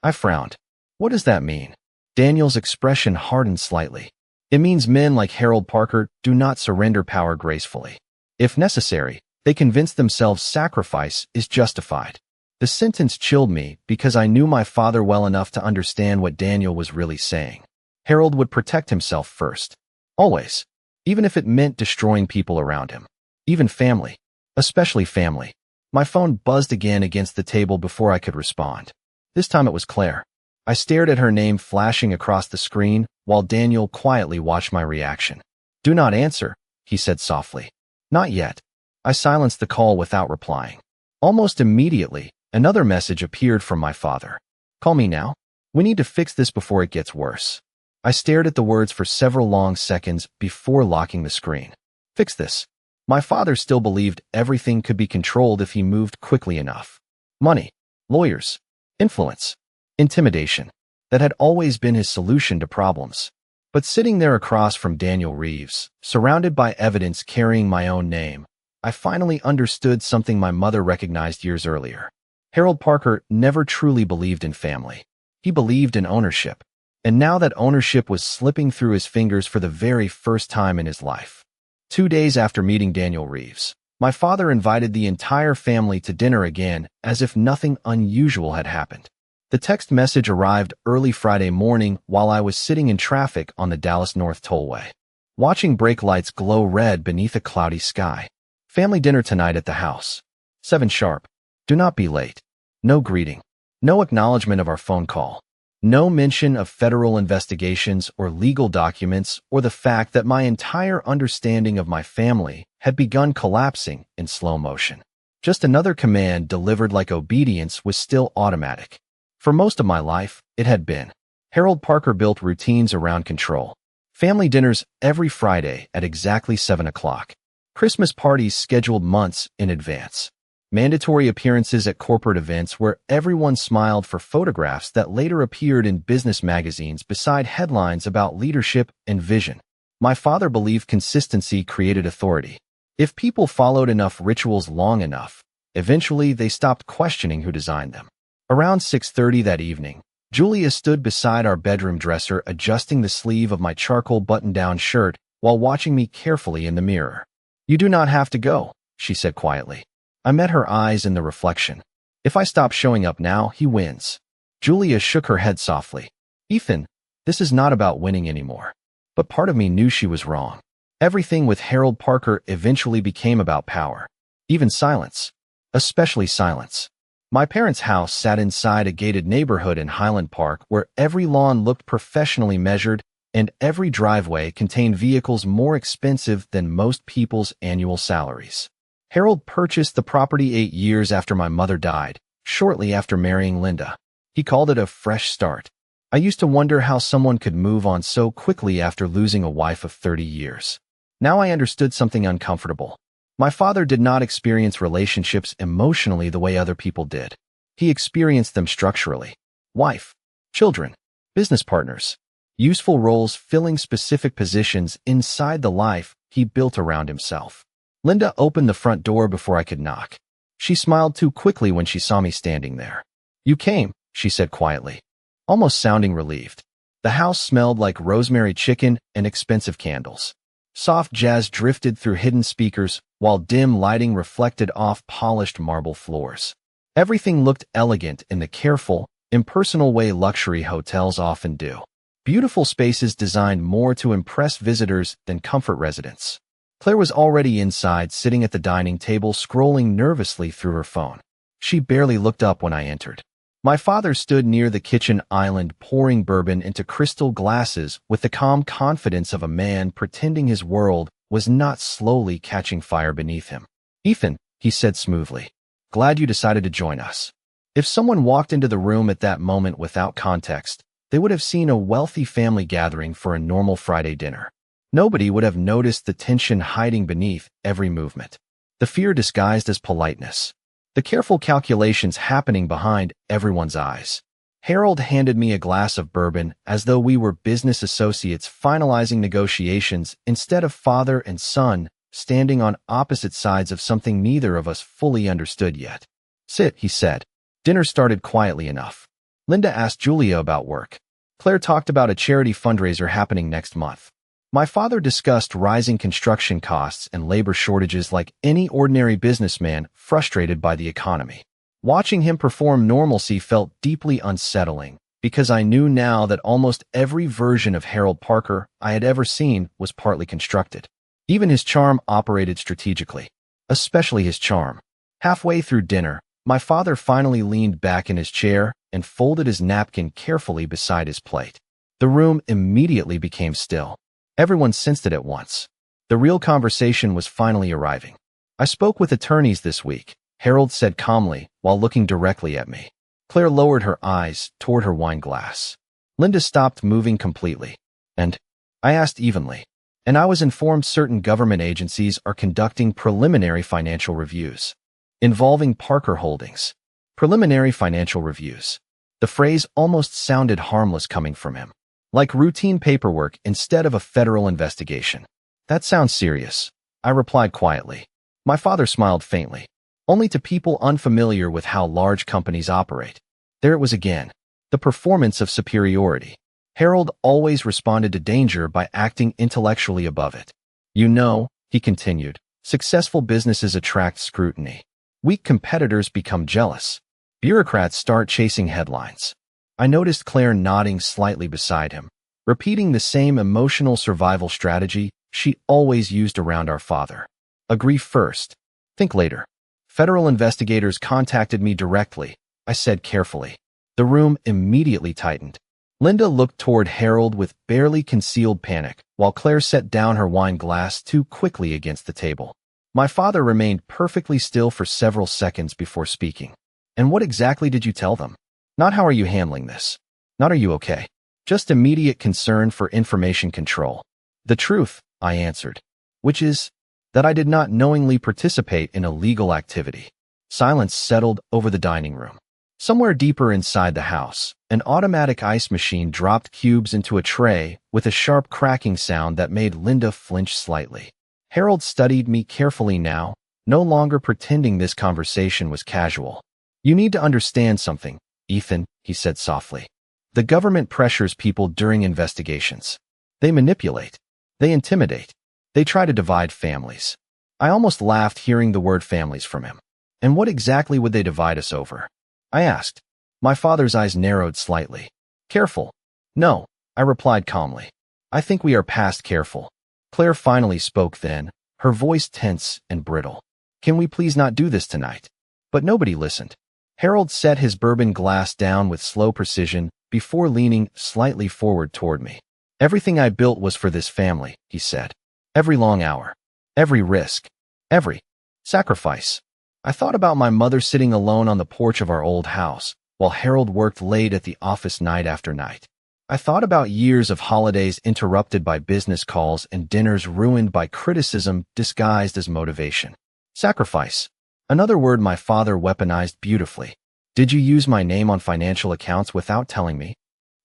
I frowned. "What does that mean?" Daniel's expression hardened slightly. "It means men like Harold Parker do not surrender power gracefully. If necessary, they convince themselves sacrifice is justified." The sentence chilled me because I knew my father well enough to understand what Daniel was really saying. Harold would protect himself first. Always. Even if it meant destroying people around him. Even family. Especially family. My phone buzzed again against the table before I could respond. This time it was Claire. I stared at her name flashing across the screen while Daniel quietly watched my reaction. "Do not answer," he said softly. "Not yet." I silenced the call without replying. Almost immediately, another message appeared from my father. "Call me now. We need to fix this before it gets worse." I stared at the words for several long seconds before locking the screen. Fix this. My father still believed everything could be controlled if he moved quickly enough. Money, lawyers, influence, intimidation. That had always been his solution to problems. But sitting there across from Daniel Reeves, surrounded by evidence carrying my own name, I finally understood something my mother recognized years earlier. Harold Parker never truly believed in family. He believed in ownership. And now that ownership was slipping through his fingers for the very first time in his life. 2 days after meeting Daniel Reeves, my father invited the entire family to dinner again as if nothing unusual had happened. The text message arrived early Friday morning while I was sitting in traffic on the Dallas North Tollway, watching brake lights glow red beneath a cloudy sky. "Family dinner tonight at the house. 7 sharp. Do not be late." No greeting. No acknowledgement of our phone call. No mention of federal investigations or legal documents or the fact that my entire understanding of my family had begun collapsing in slow motion. Just another command delivered like obedience was still automatic. For most of my life, it had been. Harold Parker built routines around control. Family dinners every Friday at exactly 7 o'clock. Christmas parties scheduled months in advance. Mandatory appearances at corporate events where everyone smiled for photographs that later appeared in business magazines beside headlines about leadership and vision. My father believed consistency created authority. If people followed enough rituals long enough, eventually they stopped questioning who designed them. Around 6:30 that evening, Julia stood beside our bedroom dresser adjusting the sleeve of my charcoal button-down shirt while watching me carefully in the mirror. "You do not have to go," she said quietly. I met her eyes in the reflection. "If I stop showing up now, he wins." Julia shook her head softly. "Ethan, this is not about winning anymore." But part of me knew she was wrong. Everything with Harold Parker eventually became about power. Even silence. Especially silence. My parents' house sat inside a gated neighborhood in Highland Park where every lawn looked professionally measured and every driveway contained vehicles more expensive than most people's annual salaries. Harold purchased the property 8 years after my mother died, shortly after marrying Linda. He called it a fresh start. I used to wonder how someone could move on so quickly after losing a wife of 30 years. Now I understood something uncomfortable. My father did not experience relationships emotionally the way other people did. He experienced them structurally. Wife, children, business partners, useful roles filling specific positions inside the life he built around himself. Linda opened the front door before I could knock. She smiled too quickly when she saw me standing there. "You came," she said quietly, almost sounding relieved. The house smelled like rosemary chicken and expensive candles. Soft jazz drifted through hidden speakers, while dim lighting reflected off polished marble floors. Everything looked elegant in the careful, impersonal way luxury hotels often do. Beautiful spaces designed more to impress visitors than comfort residents. Claire was already inside, sitting at the dining table, scrolling nervously through her phone. She barely looked up when I entered. My father stood near the kitchen island, pouring bourbon into crystal glasses with the calm confidence of a man pretending his world was not slowly catching fire beneath him. "Ethan," he said smoothly, "glad you decided to join us." If someone walked into the room at that moment without context, they would have seen a wealthy family gathering for a normal Friday dinner. Nobody would have noticed the tension hiding beneath every movement, the fear disguised as politeness, the careful calculations happening behind everyone's eyes. Harold handed me a glass of bourbon as though we were business associates finalizing negotiations instead of father and son standing on opposite sides of something neither of us fully understood yet. "Sit," he said. Dinner started quietly enough. Linda asked Julia about work. Claire talked about a charity fundraiser happening next month. My father discussed rising construction costs and labor shortages like any ordinary businessman frustrated by the economy. Watching him perform normalcy felt deeply unsettling because I knew now that almost every version of Harold Parker I had ever seen was partly constructed. Even his charm operated strategically. Especially his charm. Halfway through dinner, my father finally leaned back in his chair and folded his napkin carefully beside his plate. The room immediately became still. Everyone sensed it at once. The real conversation was finally arriving. I spoke with attorneys this week, Harold said calmly while looking directly at me. Claire lowered her eyes toward her wine glass. Linda stopped moving completely. And? I asked evenly. And I was informed certain government agencies are conducting preliminary financial reviews involving Parker Holdings. Preliminary financial reviews. The phrase almost sounded harmless coming from him, like routine paperwork instead of a federal investigation. That sounds serious, I replied quietly. My father smiled faintly, only to people unfamiliar with how large companies operate. There it was again, the performance of superiority. Harold always responded to danger by acting intellectually above it. You know, he continued, successful businesses attract scrutiny. Weak competitors become jealous. Bureaucrats start chasing headlines. I noticed Claire nodding slightly beside him, repeating the same emotional survival strategy she always used around our father. Agree first. Think later. Federal investigators contacted me directly, I said carefully. The room immediately tightened. Linda looked toward Harold with barely concealed panic, while Claire set down her wine glass too quickly against the table. My father remained perfectly still for several seconds before speaking. And what exactly did you tell them? Not how are you handling this? Not are you okay? Just immediate concern for information control. The truth, I answered. Which is that I did not knowingly participate in illegal activity. Silence settled over the dining room. Somewhere deeper inside the house, an automatic ice machine dropped cubes into a tray with a sharp cracking sound that made Linda flinch slightly. Harold studied me carefully now, no longer pretending this conversation was casual. You need to understand something, Ethan, he said softly. The government pressures people during investigations. They manipulate. They intimidate. They try to divide families. I almost laughed hearing the word families from him. And what exactly would they divide us over? I asked. My father's eyes narrowed slightly. Careful. No, I replied calmly. I think we are past careful. Claire finally spoke then, her voice tense and brittle. Can we please not do this tonight? But nobody listened. Harold set his bourbon glass down with slow precision before leaning slightly forward toward me. Everything I built was for this family, he said. Every long hour. Every risk. Every sacrifice. I thought about my mother sitting alone on the porch of our old house, while Harold worked late at the office night after night. I thought about years of holidays interrupted by business calls and dinners ruined by criticism disguised as motivation. Sacrifice. Another word my father weaponized beautifully. Did you use my name on financial accounts without telling me?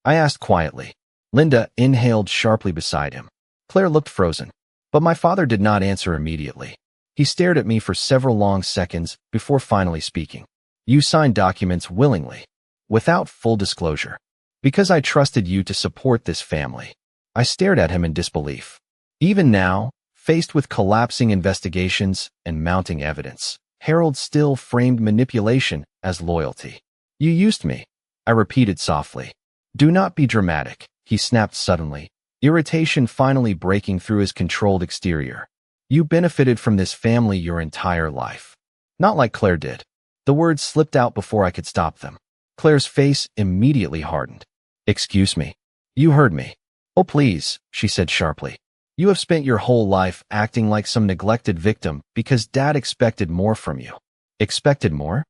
I asked quietly. Linda inhaled sharply beside him. Claire looked frozen, but my father did not answer immediately. He stared at me for several long seconds before finally speaking. You signed documents willingly, without full disclosure. Because I trusted you to support this family. I stared at him in disbelief. Even now, faced with collapsing investigations and mounting evidence, Harold still framed manipulation as loyalty. You used me, I repeated softly. Do not be dramatic, he snapped suddenly, irritation finally breaking through his controlled exterior. You benefited from this family your entire life. Not like Claire did. The words slipped out before I could stop them. Claire's face immediately hardened. Excuse me. You heard me. Oh, please, she said sharply. You have spent your whole life acting like some neglected victim because Dad expected more from you. Expected more?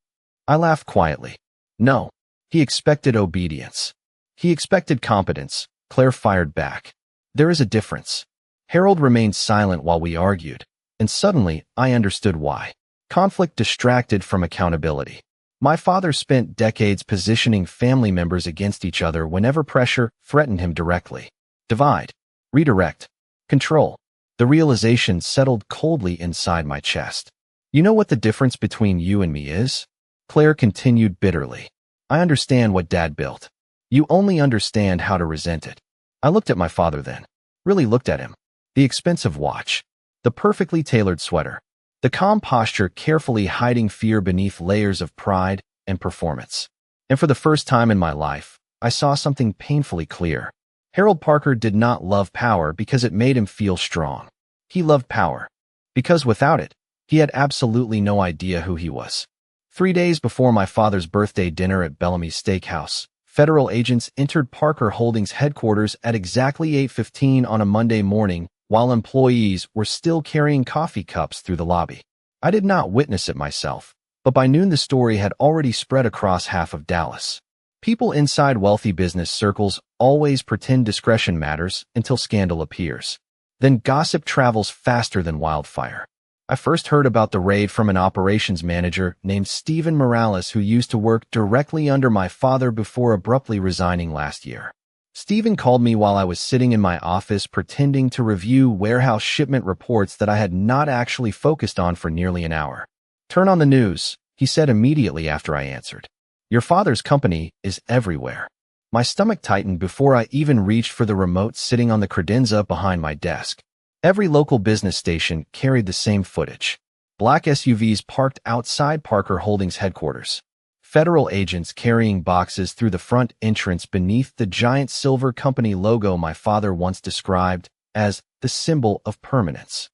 I laughed quietly. No. He expected obedience. He expected competence, Claire fired back. There is a difference. Harold remained silent while we argued, and suddenly I understood why. Conflict distracted from accountability. My father spent decades positioning family members against each other whenever pressure threatened him directly. Divide. Redirect. Control. The realization settled coldly inside my chest. You know what the difference between you and me is? Claire continued bitterly. I understand what Dad built. You only understand how to resent it. I looked at my father then. Really looked at him. The expensive watch. The perfectly tailored sweater. The calm posture carefully hiding fear beneath layers of pride and performance. And for the first time in my life, I saw something painfully clear. Harold Parker did not love power because it made him feel strong. He loved power because without it, He had absolutely no idea who he was. 3 days before my father's birthday dinner at Bellamy's Steakhouse, federal agents entered Parker Holdings headquarters at exactly 8:15 on a Monday morning while employees were still carrying coffee cups through the lobby. I did not witness it myself, but by noon the story had already spread across half of Dallas. People inside wealthy business circles always pretend discretion matters until scandal appears. Then gossip travels faster than wildfire. I first heard about the raid from an operations manager named Stephen Morales, who used to work directly under my father before abruptly resigning last year. Stephen called me while I was sitting in my office pretending to review warehouse shipment reports that I had not actually focused on for nearly an hour. "Turn on the news," he said immediately after I answered. "Your father's company is everywhere." My stomach tightened before I even reached for the remote sitting on the credenza behind my desk. Every local business station carried the same footage. Black SUVs parked outside Parker Holdings headquarters. Federal agents carrying boxes through the front entrance beneath the giant silver company logo my father once described as the symbol of permanence.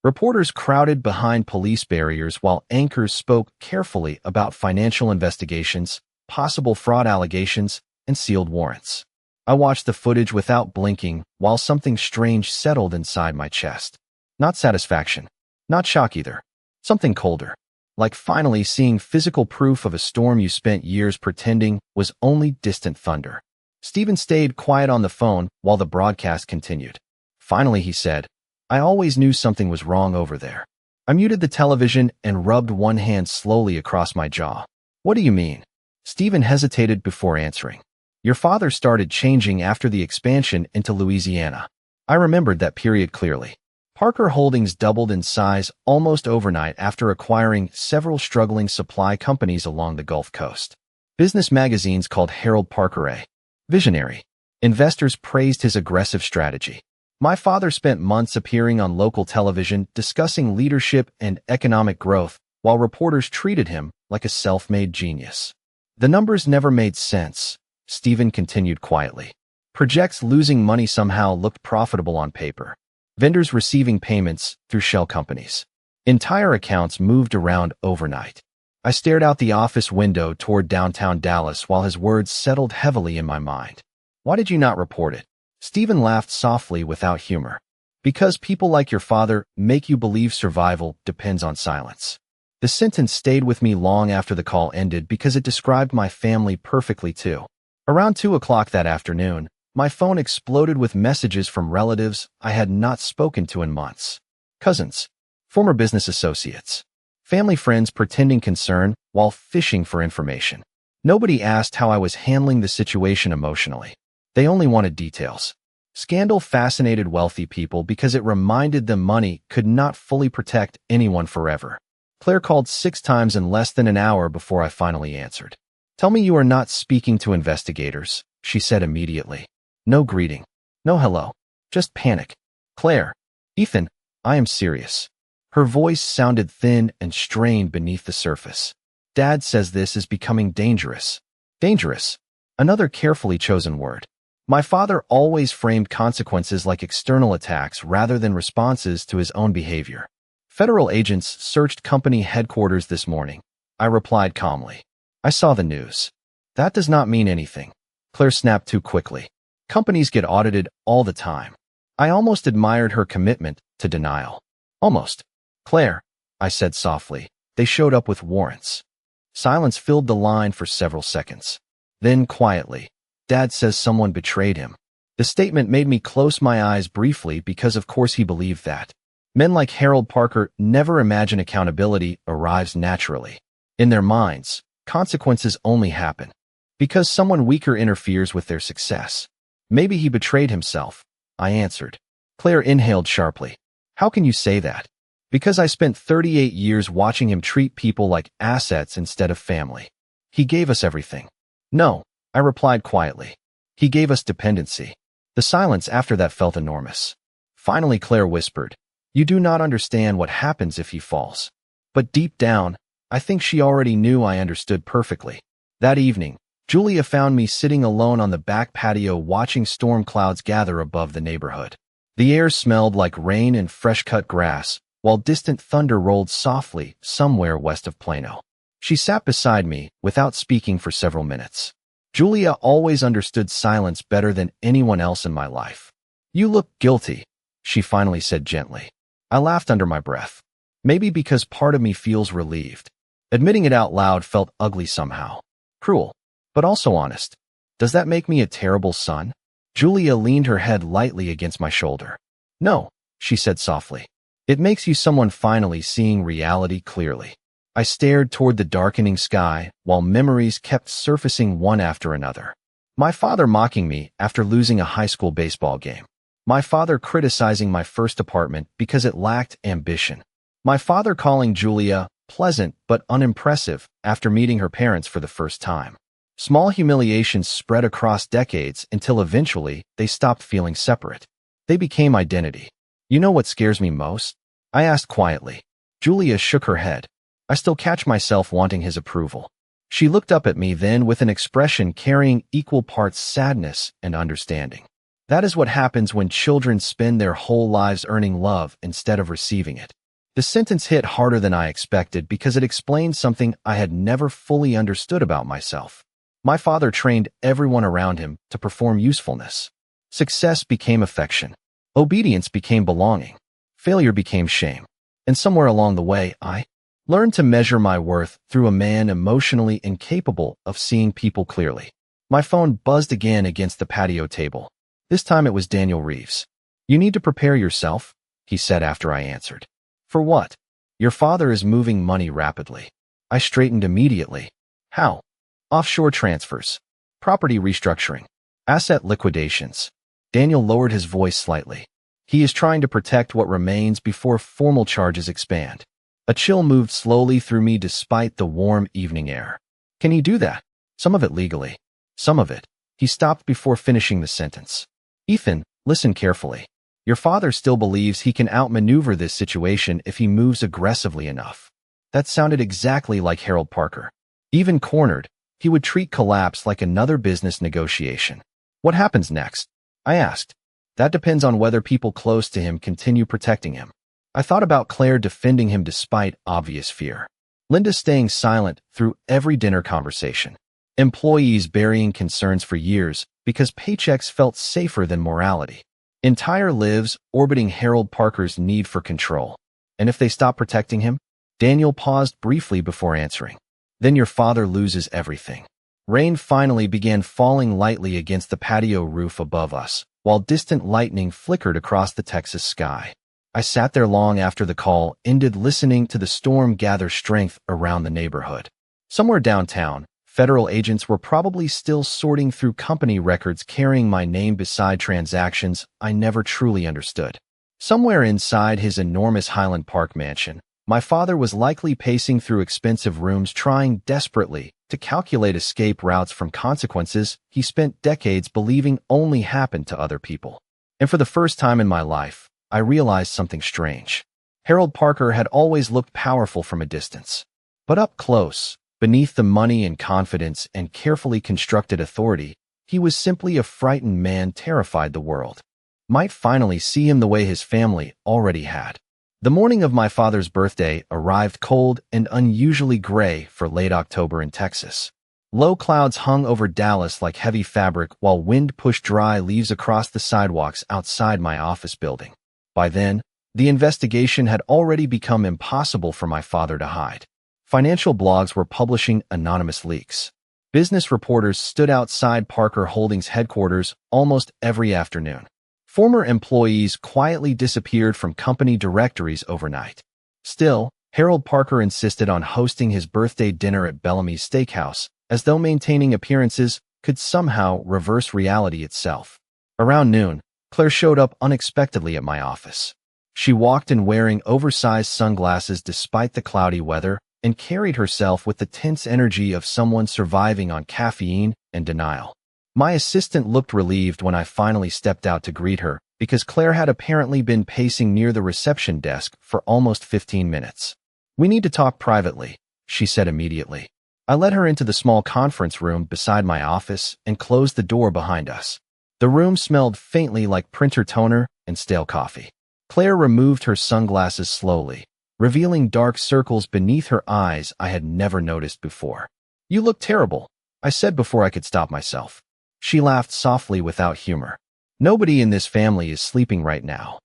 Reporters crowded behind police barriers while anchors spoke carefully about financial investigations, possible fraud allegations, and sealed warrants. I watched the footage without blinking while something strange settled inside my chest. Not satisfaction. Not shock either. Something colder. Like finally seeing physical proof of a storm you spent years pretending was only distant thunder. Stephen stayed quiet on the phone while the broadcast continued. Finally, he said, "I always knew something was wrong over there." I muted the television and rubbed one hand slowly across my jaw. "What do you mean?" Stephen hesitated before answering. "Your father started changing after the expansion into Louisiana." I remembered that period clearly. Parker Holdings doubled in size almost overnight after acquiring several struggling supply companies along the Gulf Coast. Business magazines called Harold Parker a visionary. Investors praised his aggressive strategy. My father spent months appearing on local television discussing leadership and economic growth, while reporters treated him like a self-made genius. "The numbers never made sense," Stephen continued quietly. "Projects losing money somehow looked profitable on paper. Vendors receiving payments through shell companies. Entire accounts moved around overnight." I stared out the office window toward downtown Dallas while his words settled heavily in my mind. "Why did you not report it?" Stephen laughed softly without humor. "Because people like your father make you believe survival depends on silence." The sentence stayed with me long after the call ended because it described my family perfectly too. Around 2 o'clock that afternoon, my phone exploded with messages from relatives I had not spoken to in months. Cousins, former business associates, family friends pretending concern while fishing for information. Nobody asked how I was handling the situation emotionally. They only wanted details. Scandal fascinated wealthy people because it reminded them money could not fully protect anyone forever. Claire called 6 times in less than an hour before I finally answered. "Tell me you are not speaking to investigators," she said immediately. No greeting. No hello. Just panic. "Claire." "Ethan, I am serious." Her voice sounded thin and strained beneath the surface. "Dad says this is becoming dangerous." Dangerous. Another carefully chosen word. My father always framed consequences like external attacks rather than responses to his own behavior. "Federal agents searched company headquarters this morning," I replied calmly. "I saw the news." "That does not mean anything." Claire snapped too quickly. "Companies get audited all the time." I almost admired her commitment to denial. "Almost." "Claire," I said softly, "they showed up with warrants." Silence filled the line for several seconds. Then, quietly, "Dad says someone betrayed him." The statement made me close my eyes briefly because of course he believed that. Men like Harold Parker never imagine accountability arrives naturally. In their minds, consequences only happen because someone weaker interferes with their success. "Maybe he betrayed himself," I answered. Claire inhaled sharply. "How can you say that?" "Because I spent 38 years watching him treat people like assets instead of family. He gave us everything." "No," I replied quietly. "He gave us dependency." The silence after that felt enormous. Finally, Claire whispered, "You do not understand what happens if he falls." But deep down, I think she already knew I understood perfectly. That evening, Julia found me sitting alone on the back patio watching storm clouds gather above the neighborhood. The air smelled like rain and fresh-cut grass, while distant thunder rolled softly somewhere west of Plano. She sat beside me without speaking for several minutes. Julia always understood silence better than anyone else in my life. "You look guilty," she finally said gently. I laughed under my breath. Maybe because part of me feels relieved. Admitting it out loud felt ugly somehow. Cruel, but also honest. Does that make me a terrible son? Julia leaned her head lightly against my shoulder. "No," she said softly. "It makes you someone finally seeing reality clearly." I stared toward the darkening sky while memories kept surfacing one after another. My father mocking me after losing a high school baseball game. My father criticizing my first apartment because it lacked ambition. My father calling Julia pleasant but unimpressive after meeting her parents for the first time. Small humiliations spread across decades until eventually they stopped feeling separate. They became identity. "You know what scares me most?" I asked quietly. Julia shook her head. I still catch myself wanting his approval. She looked up at me then with an expression carrying equal parts sadness and understanding. "That is what happens when children spend their whole lives earning love instead of receiving it." The sentence hit harder than I expected because it explained something I had never fully understood about myself. My father trained everyone around him to perform usefulness. Success became affection. Obedience became belonging. Failure became shame. And somewhere along the way, I learned to measure my worth through a man emotionally incapable of seeing people clearly. My phone buzzed again against the patio table. This time it was Daniel Reeves. "You need to prepare yourself," he said after I answered. "For what?" "Your father is moving money rapidly." I straightened immediately. "How?" "Offshore transfers, property restructuring, asset liquidations." Daniel lowered his voice slightly. "He is trying to protect what remains before formal charges expand." A chill moved slowly through me despite the warm evening air. "Can he do that?" "Some of it legally. Some of it." He stopped before finishing the sentence. "Ethan, listen carefully. Your father still believes he can outmaneuver this situation if he moves aggressively enough." That sounded exactly like Harold Parker. Even cornered, he would treat collapse like another business negotiation. "What happens next?" I asked. "That depends on whether people close to him continue protecting him." I thought about Claire defending him despite obvious fear. Linda staying silent through every dinner conversation. Employees burying concerns for years because paychecks felt safer than morality. Entire lives orbiting Harold Parker's need for control. And if they stop protecting him? Daniel paused briefly before answering. "Then your father loses everything." Rain finally began falling lightly against the patio roof above us, while distant lightning flickered across the Texas sky. I sat there long after the call ended, listening to the storm gather strength around the neighborhood. Somewhere downtown, federal agents were probably still sorting through company records carrying my name beside transactions I never truly understood. Somewhere inside his enormous Highland Park mansion, my father was likely pacing through expensive rooms trying desperately to calculate escape routes from consequences he spent decades believing only happened to other people. And for the first time in my life, I realized something strange. Harold Parker had always looked powerful from a distance. But up close, beneath the money and confidence and carefully constructed authority, he was simply a frightened man terrified the world might finally see him the way his family already had. The morning of my father's birthday arrived cold and unusually gray for late October in Texas. Low clouds hung over Dallas like heavy fabric while wind pushed dry leaves across the sidewalks outside my office building. By then, the investigation had already become impossible for my father to hide. Financial blogs were publishing anonymous leaks. Business reporters stood outside Parker Holdings headquarters almost every afternoon. Former employees quietly disappeared from company directories overnight. Still, Harold Parker insisted on hosting his birthday dinner at Bellamy's Steakhouse, as though maintaining appearances could somehow reverse reality itself. Around noon, Claire showed up unexpectedly at my office. She walked in wearing oversized sunglasses despite the cloudy weather and carried herself with the tense energy of someone surviving on caffeine and denial. My assistant looked relieved when I finally stepped out to greet her because Claire had apparently been pacing near the reception desk for almost 15 minutes. "We need to talk privately," she said immediately. I led her into the small conference room beside my office and closed the door behind us. The room smelled faintly like printer toner and stale coffee. Claire removed her sunglasses slowly, revealing dark circles beneath her eyes I had never noticed before. "You look terrible," I said before I could stop myself. She laughed softly without humor. "Nobody in this family is sleeping right now."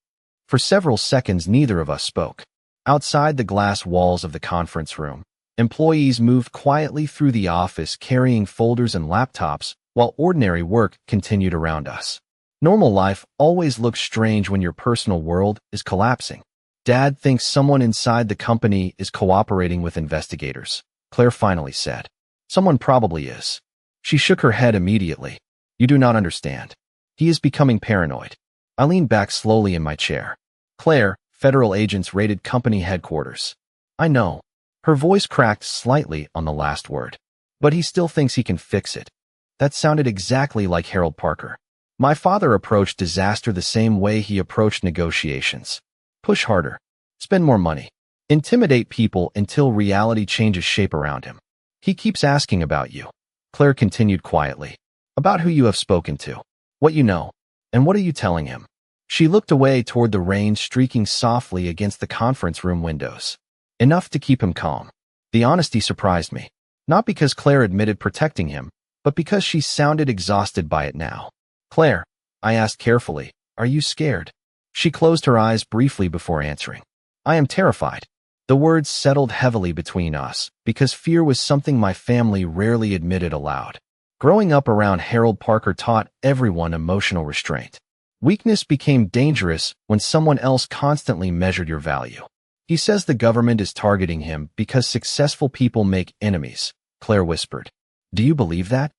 For several seconds, neither of us spoke. Outside the glass walls of the conference room, employees moved quietly through the office carrying folders and laptops, while ordinary work continued around us. Normal life always looks strange when your personal world is collapsing. "Dad thinks someone inside the company is cooperating with investigators," Claire finally said. "Someone probably is." She shook her head immediately. "You do not understand. He is becoming paranoid." I leaned back slowly in my chair. "Claire, federal agents raided company headquarters." "I know." Her voice cracked slightly on the last word. "But he still thinks he can fix it." That sounded exactly like Harold Parker. My father approached disaster the same way he approached negotiations. Push harder. Spend more money. Intimidate people until reality changes shape around him. "He keeps asking about you," Claire continued quietly. "About who you have spoken to, what you know, and what are you telling him?" She looked away toward the rain streaking softly against the conference room windows. Enough to keep him calm. The honesty surprised me, not because Claire admitted protecting him, but because she sounded exhausted by it now. "Claire," I asked carefully, "are you scared?" She closed her eyes briefly before answering. "I am terrified." The words settled heavily between us, because fear was something my family rarely admitted aloud. Growing up around Harold Parker taught everyone emotional restraint. Weakness became dangerous when someone else constantly measured your value. "He says the government is targeting him because successful people make enemies," Claire whispered. "Do you believe that?"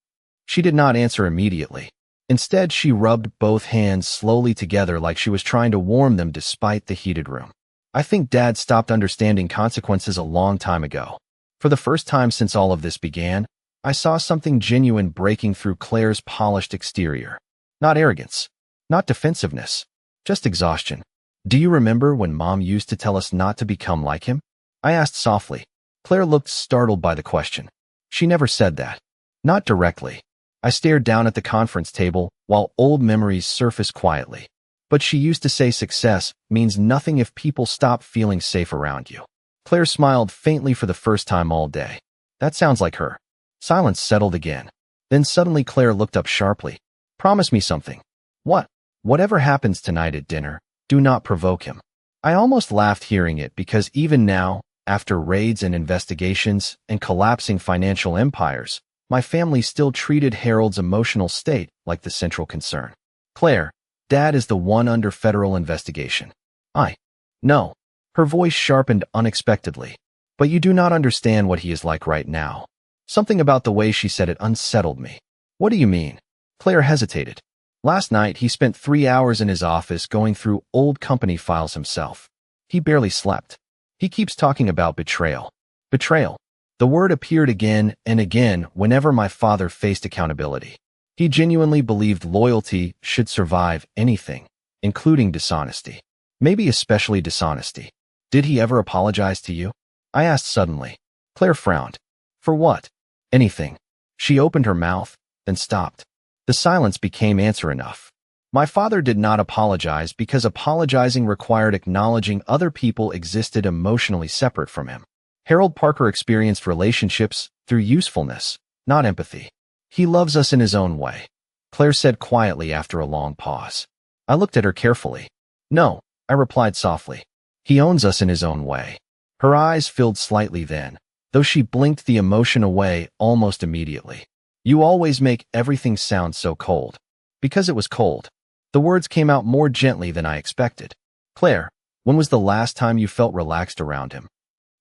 She did not answer immediately. Instead, she rubbed both hands slowly together like she was trying to warm them despite the heated room. "I think Dad stopped understanding consequences a long time ago." For the first time since all of this began, I saw something genuine breaking through Claire's polished exterior. Not arrogance, not defensiveness, just exhaustion. "Do you remember when Mom used to tell us not to become like him?" I asked softly. Claire looked startled by the question. "She never said that." "Not directly." I stared down at the conference table while old memories surfaced quietly. "But she used to say success means nothing if people stop feeling safe around you." Claire smiled faintly for the first time all day. "That sounds like her." Silence settled again. Then suddenly Claire looked up sharply. "Promise me something." "What?" "Whatever happens tonight at dinner, do not provoke him." I almost laughed hearing it because even now, after raids and investigations and collapsing financial empires, my family still treated Harold's emotional state like the central concern. "Claire, Dad is the one under federal investigation." "I know." Her voice sharpened unexpectedly. "But you do not understand what he is like right now." Something about the way she said it unsettled me. "What do you mean?" Claire hesitated. "Last night, he spent 3 hours in his office going through old company files himself. He barely slept. He keeps talking about betrayal." Betrayal. The word appeared again and again whenever my father faced accountability. He genuinely believed loyalty should survive anything, including dishonesty. Maybe especially dishonesty. "Did he ever apologize to you?" I asked suddenly. Claire frowned. "For what?" "Anything." She opened her mouth, then stopped. The silence became answer enough. My father did not apologize because apologizing required acknowledging other people existed emotionally separate from him. Harold Parker experienced relationships through usefulness, not empathy. "He loves us in his own way," Claire said quietly after a long pause. I looked at her carefully. "No," I replied softly. "He owns us in his own way." Her eyes filled slightly then, though she blinked the emotion away almost immediately. "You always make everything sound so cold." Because it was cold. The words came out more gently than I expected. "Claire, when was the last time you felt relaxed around him?"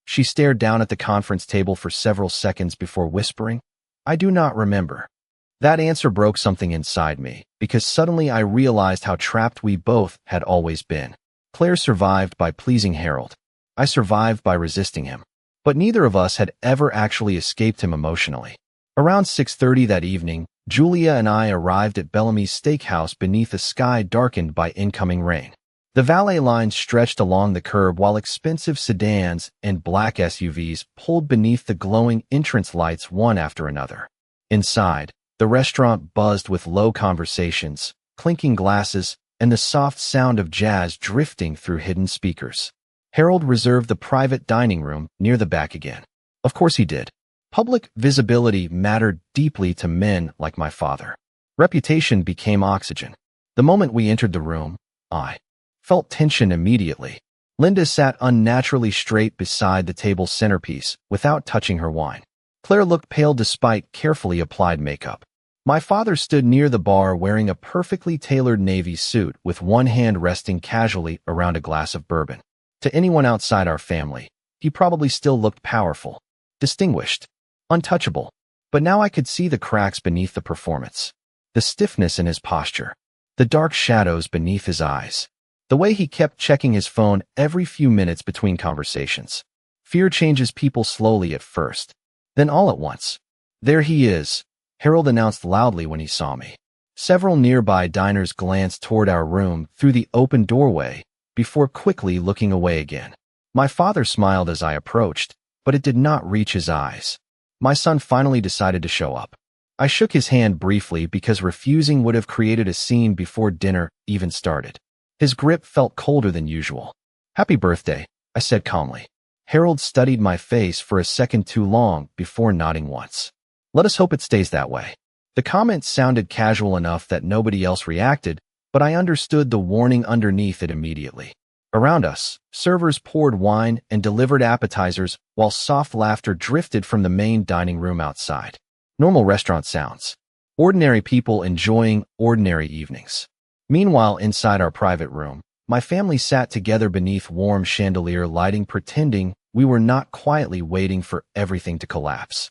She stared down at the conference table for several seconds before whispering, "I do not remember." That answer broke something inside me, because suddenly I realized how trapped we both had always been. Claire survived by pleasing Harold. I survived by resisting him. But neither of us had ever actually escaped him emotionally. Around 6:30 that evening, Julia and I arrived at Bellamy's steakhouse beneath a sky darkened by incoming rain. The valet line stretched along the curb while expensive sedans and black SUVs pulled beneath the glowing entrance lights one after another. Inside, the restaurant buzzed with low conversations, clinking glasses, and the soft sound of jazz drifting through hidden speakers. Harold reserved the private dining room near the back again. Of course he did. Public visibility mattered deeply to men like my father. Reputation became oxygen. The moment we entered the room, I felt tension immediately. Linda sat unnaturally straight beside the table's centerpiece without touching her wine. Claire looked pale despite carefully applied makeup. My father stood near the bar wearing a perfectly tailored navy suit with one hand resting casually around a glass of bourbon. To anyone outside our family, he probably still looked powerful, distinguished, untouchable. But now I could see the cracks beneath the performance. The stiffness in his posture. The dark shadows beneath his eyes. The way he kept checking his phone every few minutes between conversations. Fear changes people slowly at first. Then all at once. There he is, Harold announced loudly when he saw me. Several nearby diners glanced toward our room through the open doorway before quickly looking away again. My father smiled as I approached, but it did not reach his eyes. My son finally decided to show up. I shook his hand briefly because refusing would have created a scene before dinner even started. His grip felt colder than usual. "Happy birthday," I said calmly. Harold studied my face for a second too long before nodding once. "Let us hope it stays that way." The comment sounded casual enough that nobody else reacted, but I understood the warning underneath it immediately. Around us, servers poured wine and delivered appetizers while soft laughter drifted from the main dining room outside. Normal restaurant sounds. Ordinary people enjoying ordinary evenings. Meanwhile, inside our private room, my family sat together beneath warm chandelier lighting, pretending we were not quietly waiting for everything to collapse.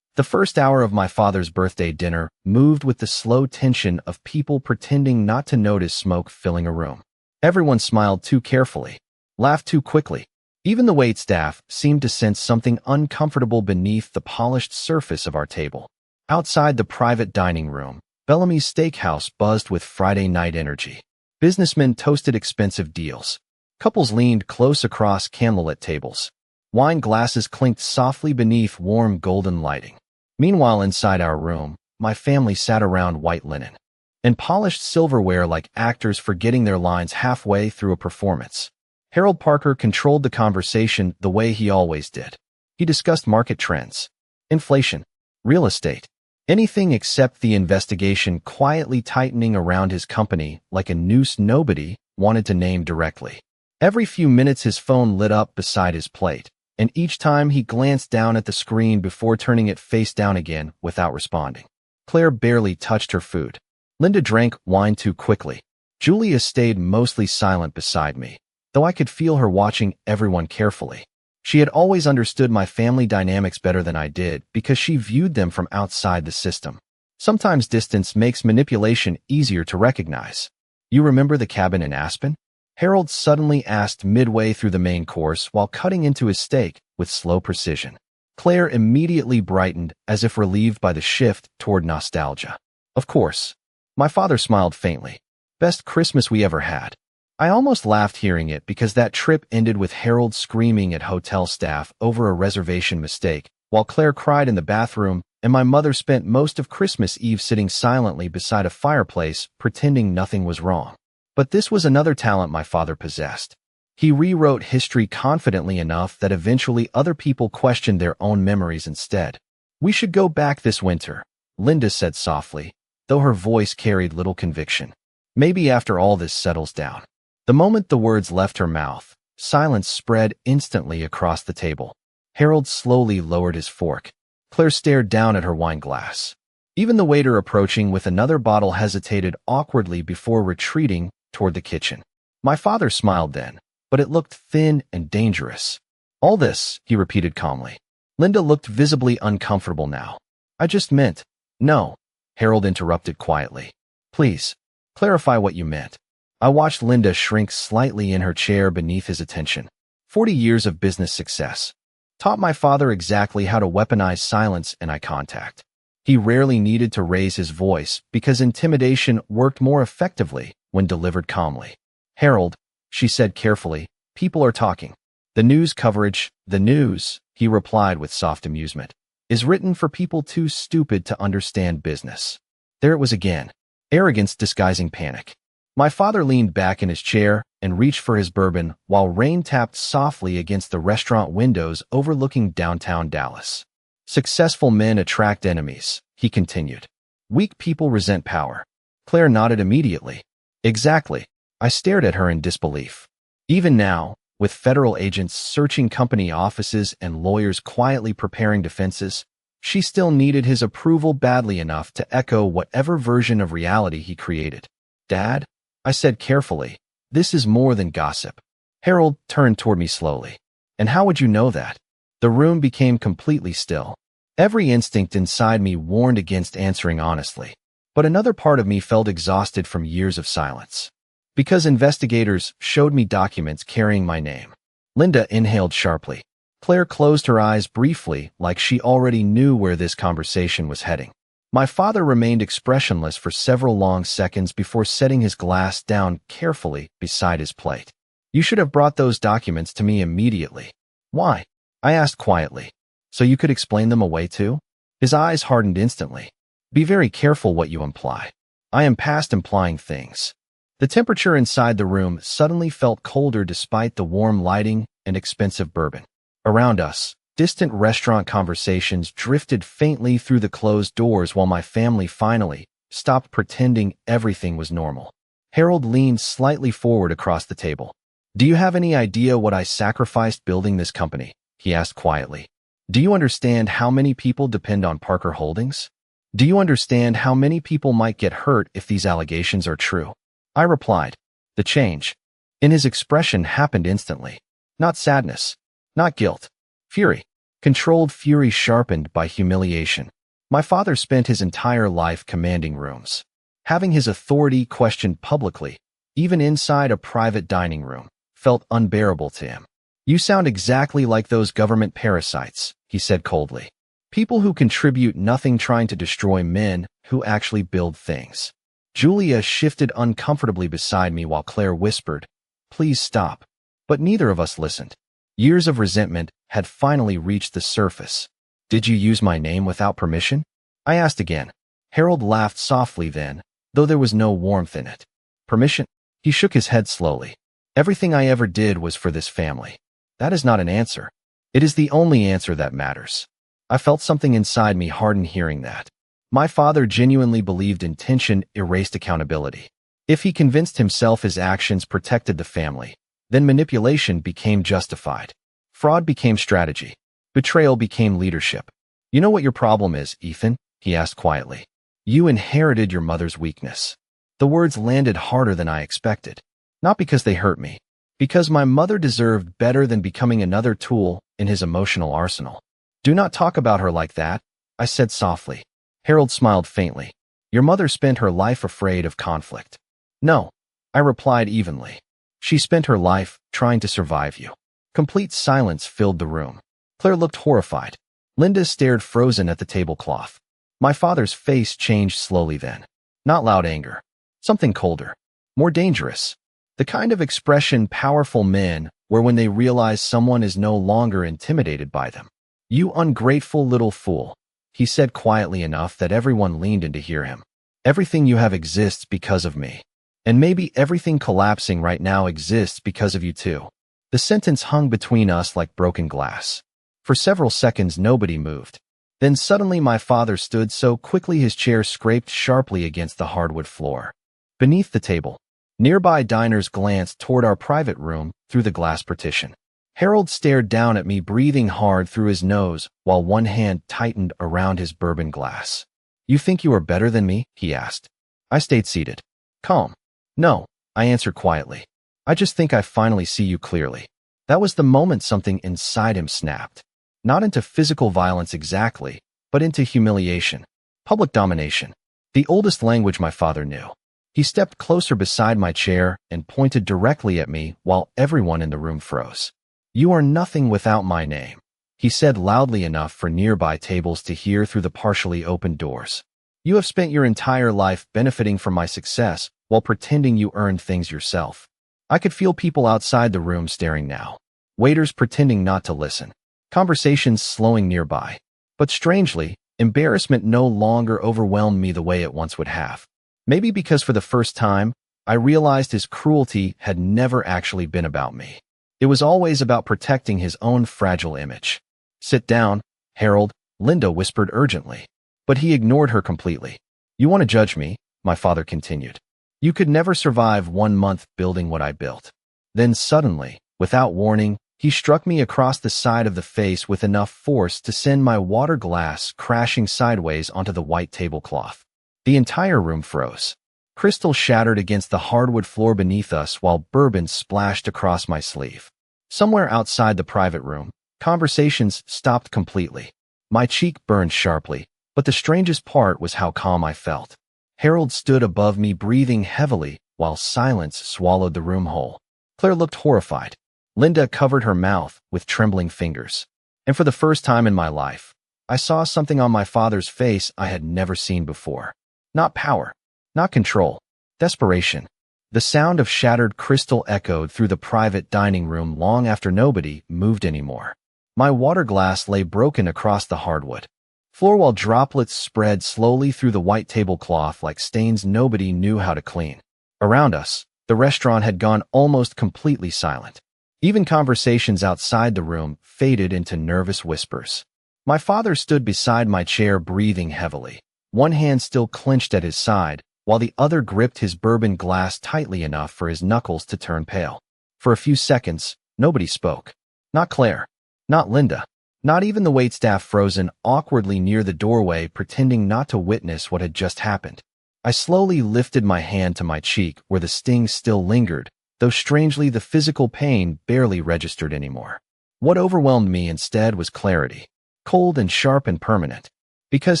The first hour of my father's birthday dinner moved with the slow tension of people pretending not to notice smoke filling a room. Everyone smiled too carefully, laughed too quickly. Even the waitstaff seemed to sense something uncomfortable beneath the polished surface of our table. Outside the private dining room, Bellamy's Steakhouse buzzed with Friday night energy. Businessmen toasted expensive deals. Couples leaned close across candlelit tables. Wine glasses clinked softly beneath warm golden lighting. Meanwhile, inside our room, my family sat around white linen and polished silverware like actors forgetting their lines halfway through a performance. Harold Parker controlled the conversation the way he always did. He discussed market trends, inflation, real estate, anything except the investigation quietly tightening around his company like a noose nobody wanted to name directly. Every few minutes his phone lit up beside his plate, and each time he glanced down at the screen before turning it face down again without responding. Claire barely touched her food. Linda drank wine too quickly. Julia stayed mostly silent beside me, though I could feel her watching everyone carefully. She had always understood my family dynamics better than I did because she viewed them from outside the system. Sometimes distance makes manipulation easier to recognize. "You remember the cabin in Aspen?" Harold suddenly asked midway through the main course while cutting into his steak with slow precision. Claire immediately brightened as if relieved by the shift toward nostalgia. "Of course." My father smiled faintly. "Best Christmas we ever had." I almost laughed hearing it because that trip ended with Harold screaming at hotel staff over a reservation mistake, while Claire cried in the bathroom, and my mother spent most of Christmas Eve sitting silently beside a fireplace, pretending nothing was wrong. But this was another talent my father possessed. He rewrote history confidently enough that eventually other people questioned their own memories instead. "We should go back this winter," Linda said softly, though her voice carried little conviction. "Maybe after all this settles down." The moment the words left her mouth, silence spread instantly across the table. Harold slowly lowered his fork. Claire stared down at her wine glass. Even the waiter approaching with another bottle hesitated awkwardly before retreating toward the kitchen. My father smiled then, but it looked thin and dangerous. "All this," he repeated calmly. Linda looked visibly uncomfortable now. "I just meant—" "No," Harold interrupted quietly. "Please, clarify what you meant." I watched Linda shrink slightly in her chair beneath his attention. 40 years of business success taught my father exactly how to weaponize silence and eye contact. He rarely needed to raise his voice because intimidation worked more effectively when delivered calmly. "Harold," she said carefully, "people are talking. The news coverage, the news," he replied with soft amusement, "is written for people too stupid to understand business." There it was again. Arrogance disguising panic. My father leaned back in his chair and reached for his bourbon while rain tapped softly against the restaurant windows overlooking downtown Dallas. Successful men attract enemies, he continued. Weak people resent power. Claire nodded immediately. Exactly. I stared at her in disbelief. Even now, with federal agents searching company offices and lawyers quietly preparing defenses, she still needed his approval badly enough to echo whatever version of reality he created. Dad? I said carefully. This is more than gossip. Harold turned toward me slowly. And how would you know that? The room became completely still. Every instinct inside me warned against answering honestly. But another part of me felt exhausted from years of silence. Because investigators showed me documents carrying my name. Linda inhaled sharply. Claire closed her eyes briefly, like she already knew where this conversation was heading. My father remained expressionless for several long seconds before setting his glass down carefully beside his plate. You should have brought those documents to me immediately. Why? I asked quietly. So you could explain them away too? His eyes hardened instantly. Be very careful what you imply. I am past implying things. The temperature inside the room suddenly felt colder despite the warm lighting and expensive bourbon. Around us, distant restaurant conversations drifted faintly through the closed doors while my family finally stopped pretending everything was normal. Harold leaned slightly forward across the table. Do you have any idea what I sacrificed building this company? He asked quietly. Do you understand how many people depend on Parker Holdings? Do you understand how many people might get hurt if these allegations are true? I replied. The change in his expression happened instantly. Not sadness, not guilt, fury. Controlled fury sharpened by humiliation. My father spent his entire life commanding rooms. Having his authority questioned publicly, even inside a private dining room, felt unbearable to him. You sound exactly like those government parasites, he said coldly. People who contribute nothing trying to destroy men who actually build things. Julia shifted uncomfortably beside me while Claire whispered, Please stop. But neither of us listened. Years of resentment had finally reached the surface. Did you use my name without permission? I asked again. Harold laughed softly then, though there was no warmth in it. Permission? He shook his head slowly. Everything I ever did was for this family. That is not an answer. It is the only answer that matters. I felt something inside me harden hearing that. My father genuinely believed intention erased accountability. If he convinced himself his actions protected the family, then manipulation became justified. Fraud became strategy. Betrayal became leadership. You know what your problem is, Ethan? He asked quietly. You inherited your mother's weakness. The words landed harder than I expected. Not because they hurt me. Because my mother deserved better than becoming another tool in his emotional arsenal. Do not talk about her like that, I said softly. Harold smiled faintly. Your mother spent her life afraid of conflict. No, I replied evenly. She spent her life trying to survive you. Complete silence filled the room. Claire looked horrified. Linda stared frozen at the tablecloth. My father's face changed slowly then. Not loud anger. Something colder. More dangerous. The kind of expression powerful men wear when they realize someone is no longer intimidated by them. You ungrateful little fool, he said quietly enough that everyone leaned in to hear him. Everything you have exists because of me. And maybe everything collapsing right now exists because of you too. The sentence hung between us like broken glass. For several seconds nobody moved. Then suddenly my father stood so quickly his chair scraped sharply against the hardwood floor. Beneath the table, nearby diners glanced toward our private room through the glass partition. Harold stared down at me, breathing hard through his nose while one hand tightened around his bourbon glass. You think you are better than me? He asked. I stayed seated. Calm. No, I answered quietly. I just think I finally see you clearly. That was the moment something inside him snapped. Not into physical violence exactly, but into humiliation. Public domination. The oldest language my father knew. He stepped closer beside my chair and pointed directly at me while everyone in the room froze. You are nothing without my name, he said loudly enough for nearby tables to hear through the partially opened doors. You have spent your entire life benefiting from my success while pretending you earned things yourself. I could feel people outside the room staring now. Waiters pretending not to listen. Conversations slowing nearby. But strangely, embarrassment no longer overwhelmed me the way it once would have. Maybe because for the first time, I realized his cruelty had never actually been about me. It was always about protecting his own fragile image. "Sit down, Harold," Linda whispered urgently. But he ignored her completely. "You want to judge me?" my father continued. "You could never survive 1 month building what I built." Then suddenly, without warning, he struck me across the side of the face with enough force to send my water glass crashing sideways onto the white tablecloth. The entire room froze. Crystal shattered against the hardwood floor beneath us while bourbon splashed across my sleeve. Somewhere outside the private room, conversations stopped completely. My cheek burned sharply, but the strangest part was how calm I felt. Harold stood above me breathing heavily while silence swallowed the room whole. Claire looked horrified. Linda covered her mouth with trembling fingers. And for the first time in my life, I saw something on my father's face I had never seen before. Not power, not control, desperation. The sound of shattered crystal echoed through the private dining room long after nobody moved anymore. My water glass lay broken across the hardwood floor while droplets spread slowly through the white tablecloth like stains nobody knew how to clean. Around us, the restaurant had gone almost completely silent. Even conversations outside the room faded into nervous whispers. My father stood beside my chair breathing heavily, one hand still clenched at his side, while the other gripped his bourbon glass tightly enough for his knuckles to turn pale. For a few seconds, nobody spoke. Not Claire. Not Linda. Not even the waitstaff frozen awkwardly near the doorway pretending not to witness what had just happened. I slowly lifted my hand to my cheek where the sting still lingered, though strangely the physical pain barely registered anymore. What overwhelmed me instead was clarity, cold and sharp and permanent. Because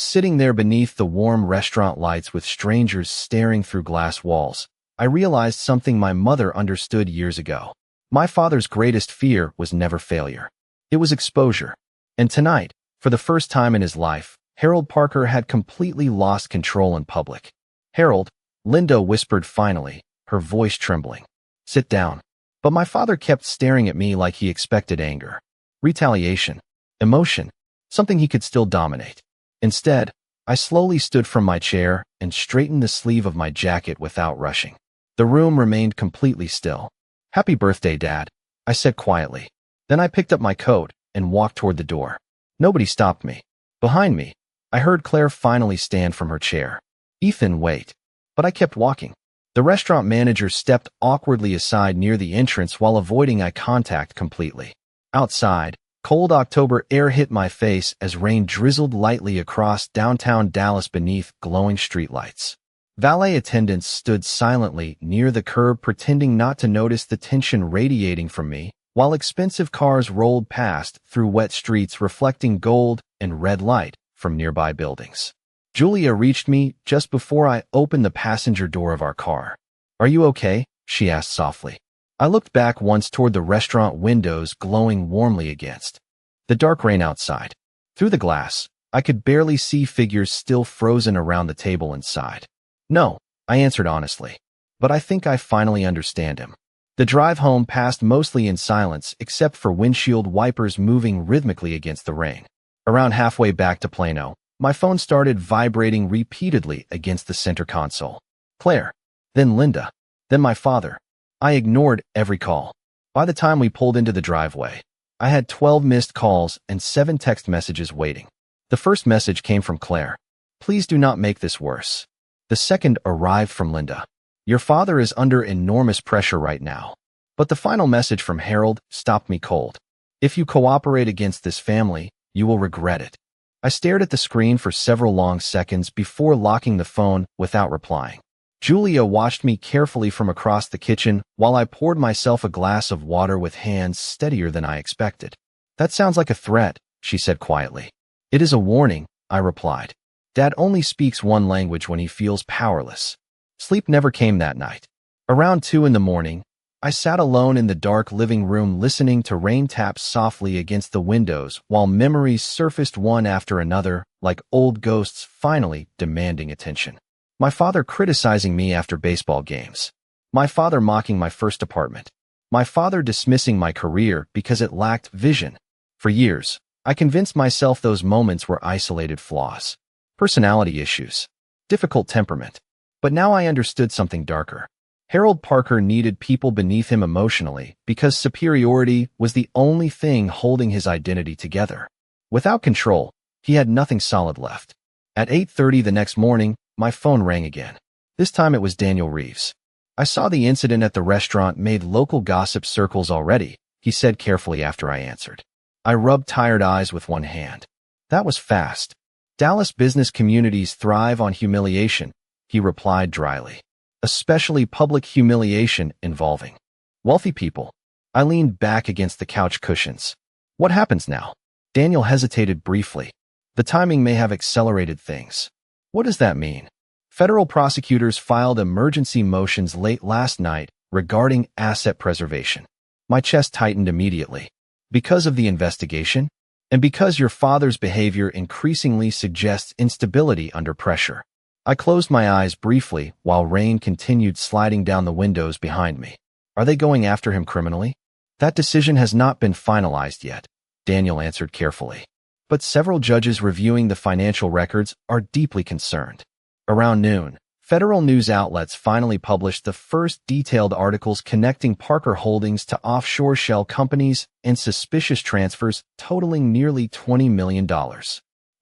sitting there beneath the warm restaurant lights with strangers staring through glass walls, I realized something my mother understood years ago. My father's greatest fear was never failure. It was exposure. And tonight, for the first time in his life, Harold Parker had completely lost control in public. "Harold," Linda whispered finally, her voice trembling. "Sit down." But my father kept staring at me like he expected anger, retaliation, emotion, something he could still dominate. Instead, I slowly stood from my chair and straightened the sleeve of my jacket without rushing. The room remained completely still. "Happy birthday, Dad," I said quietly. Then I picked up my coat and walked toward the door. Nobody stopped me. Behind me, I heard Claire finally stand from her chair. "Ethan, wait." But I kept walking. The restaurant manager stepped awkwardly aside near the entrance while avoiding eye contact completely. Outside, cold October air hit my face as rain drizzled lightly across downtown Dallas beneath glowing streetlights. Valet attendants stood silently near the curb pretending not to notice the tension radiating from me, while expensive cars rolled past through wet streets reflecting gold and red light from nearby buildings. Julia reached me just before I opened the passenger door of our car. "Are you okay?" she asked softly. I looked back once toward the restaurant windows glowing warmly against the dark rain outside. Through the glass, I could barely see figures still frozen around the table inside. "No," I answered honestly. "But I think I finally understand him." The drive home passed mostly in silence except for windshield wipers moving rhythmically against the rain. Around halfway back to Plano, my phone started vibrating repeatedly against the center console. Claire, then Linda, then my father. I ignored every call. By the time we pulled into the driveway, I had 12 missed calls and 7 text messages waiting. The first message came from Claire. "Please do not make this worse." The second arrived from Linda. "Your father is under enormous pressure right now." But the final message from Harold stopped me cold. "If you cooperate against this family, you will regret it." I stared at the screen for several long seconds before locking the phone without replying. Julia watched me carefully from across the kitchen while I poured myself a glass of water with hands steadier than I expected. "That sounds like a threat," she said quietly. "It is a warning," I replied. "Dad only speaks one language when he feels powerless." Sleep never came that night. Around 2 in the morning, I sat alone in the dark living room listening to rain taps softly against the windows while memories surfaced one after another like old ghosts finally demanding attention. My father criticizing me after baseball games. My father mocking my first apartment. My father dismissing my career because it lacked vision. For years, I convinced myself those moments were isolated flaws, personality issues, difficult temperament. But now I understood something darker. Harold Parker needed people beneath him emotionally because superiority was the only thing holding his identity together. Without control, he had nothing solid left. At 8:30 the next morning, my phone rang again. This time it was Daniel Reeves. "I saw the incident at the restaurant made local gossip circles already," he said carefully after I answered. I rubbed tired eyes with one hand. "That was fast. Dallas business communities thrive on humiliation," he replied dryly. "Especially public humiliation involving wealthy people." I leaned back against the couch cushions. "What happens now?" Daniel hesitated briefly. "The timing may have accelerated things." "What does that mean?" "Federal prosecutors filed emergency motions late last night regarding asset preservation." My chest tightened immediately. "Because of the investigation? And because your father's behavior increasingly suggests instability under pressure." I closed my eyes briefly while rain continued sliding down the windows behind me. "Are they going after him criminally?" "That decision has not been finalized yet," Daniel answered carefully. "But several judges reviewing the financial records are deeply concerned." Around noon, federal news outlets finally published the first detailed articles connecting Parker Holdings to offshore shell companies and suspicious transfers totaling nearly $20 million.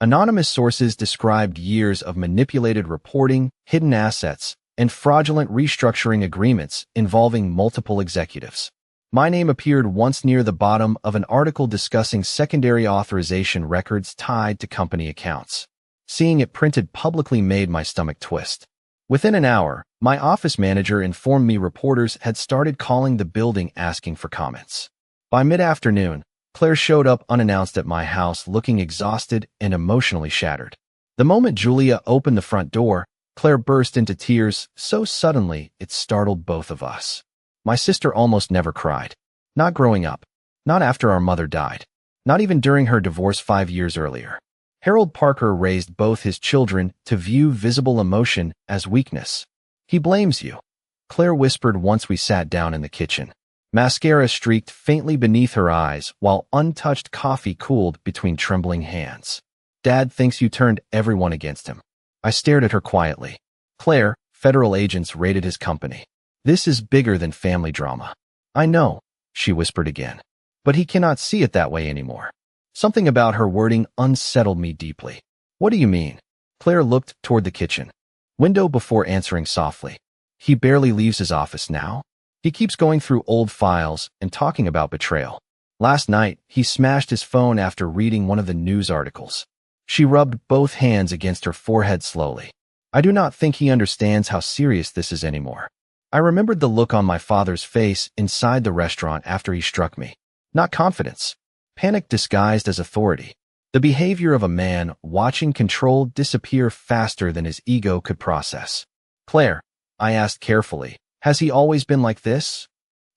Anonymous sources described years of manipulated reporting, hidden assets, and fraudulent restructuring agreements involving multiple executives. My name appeared once near the bottom of an article discussing secondary authorization records tied to company accounts. Seeing it printed publicly made my stomach twist. Within an hour, my office manager informed me reporters had started calling the building asking for comments. By mid-afternoon, Claire showed up unannounced at my house looking exhausted and emotionally shattered. The moment Julia opened the front door, Claire burst into tears so suddenly it startled both of us. My sister almost never cried. Not growing up. Not after our mother died. Not even during her divorce 5 years earlier. Harold Parker raised both his children to view visible emotion as weakness. "He blames you," Claire whispered once we sat down in the kitchen. Mascara streaked faintly beneath her eyes while untouched coffee cooled between trembling hands. "Dad thinks you turned everyone against him." I stared at her quietly. "Claire, federal agents raided his company. This is bigger than family drama." "I know," she whispered again. "But he cannot see it that way anymore." Something about her wording unsettled me deeply. "What do you mean?" Claire looked toward the kitchen window before answering softly. "He barely leaves his office now. He keeps going through old files and talking about betrayal. Last night, he smashed his phone after reading one of the news articles." She rubbed both hands against her forehead slowly. "I do not think he understands how serious this is anymore." I remembered the look on my father's face inside the restaurant after he struck me. Not confidence. Panic disguised as authority. The behavior of a man watching control disappear faster than his ego could process. "Claire," I asked carefully, "has he always been like this?"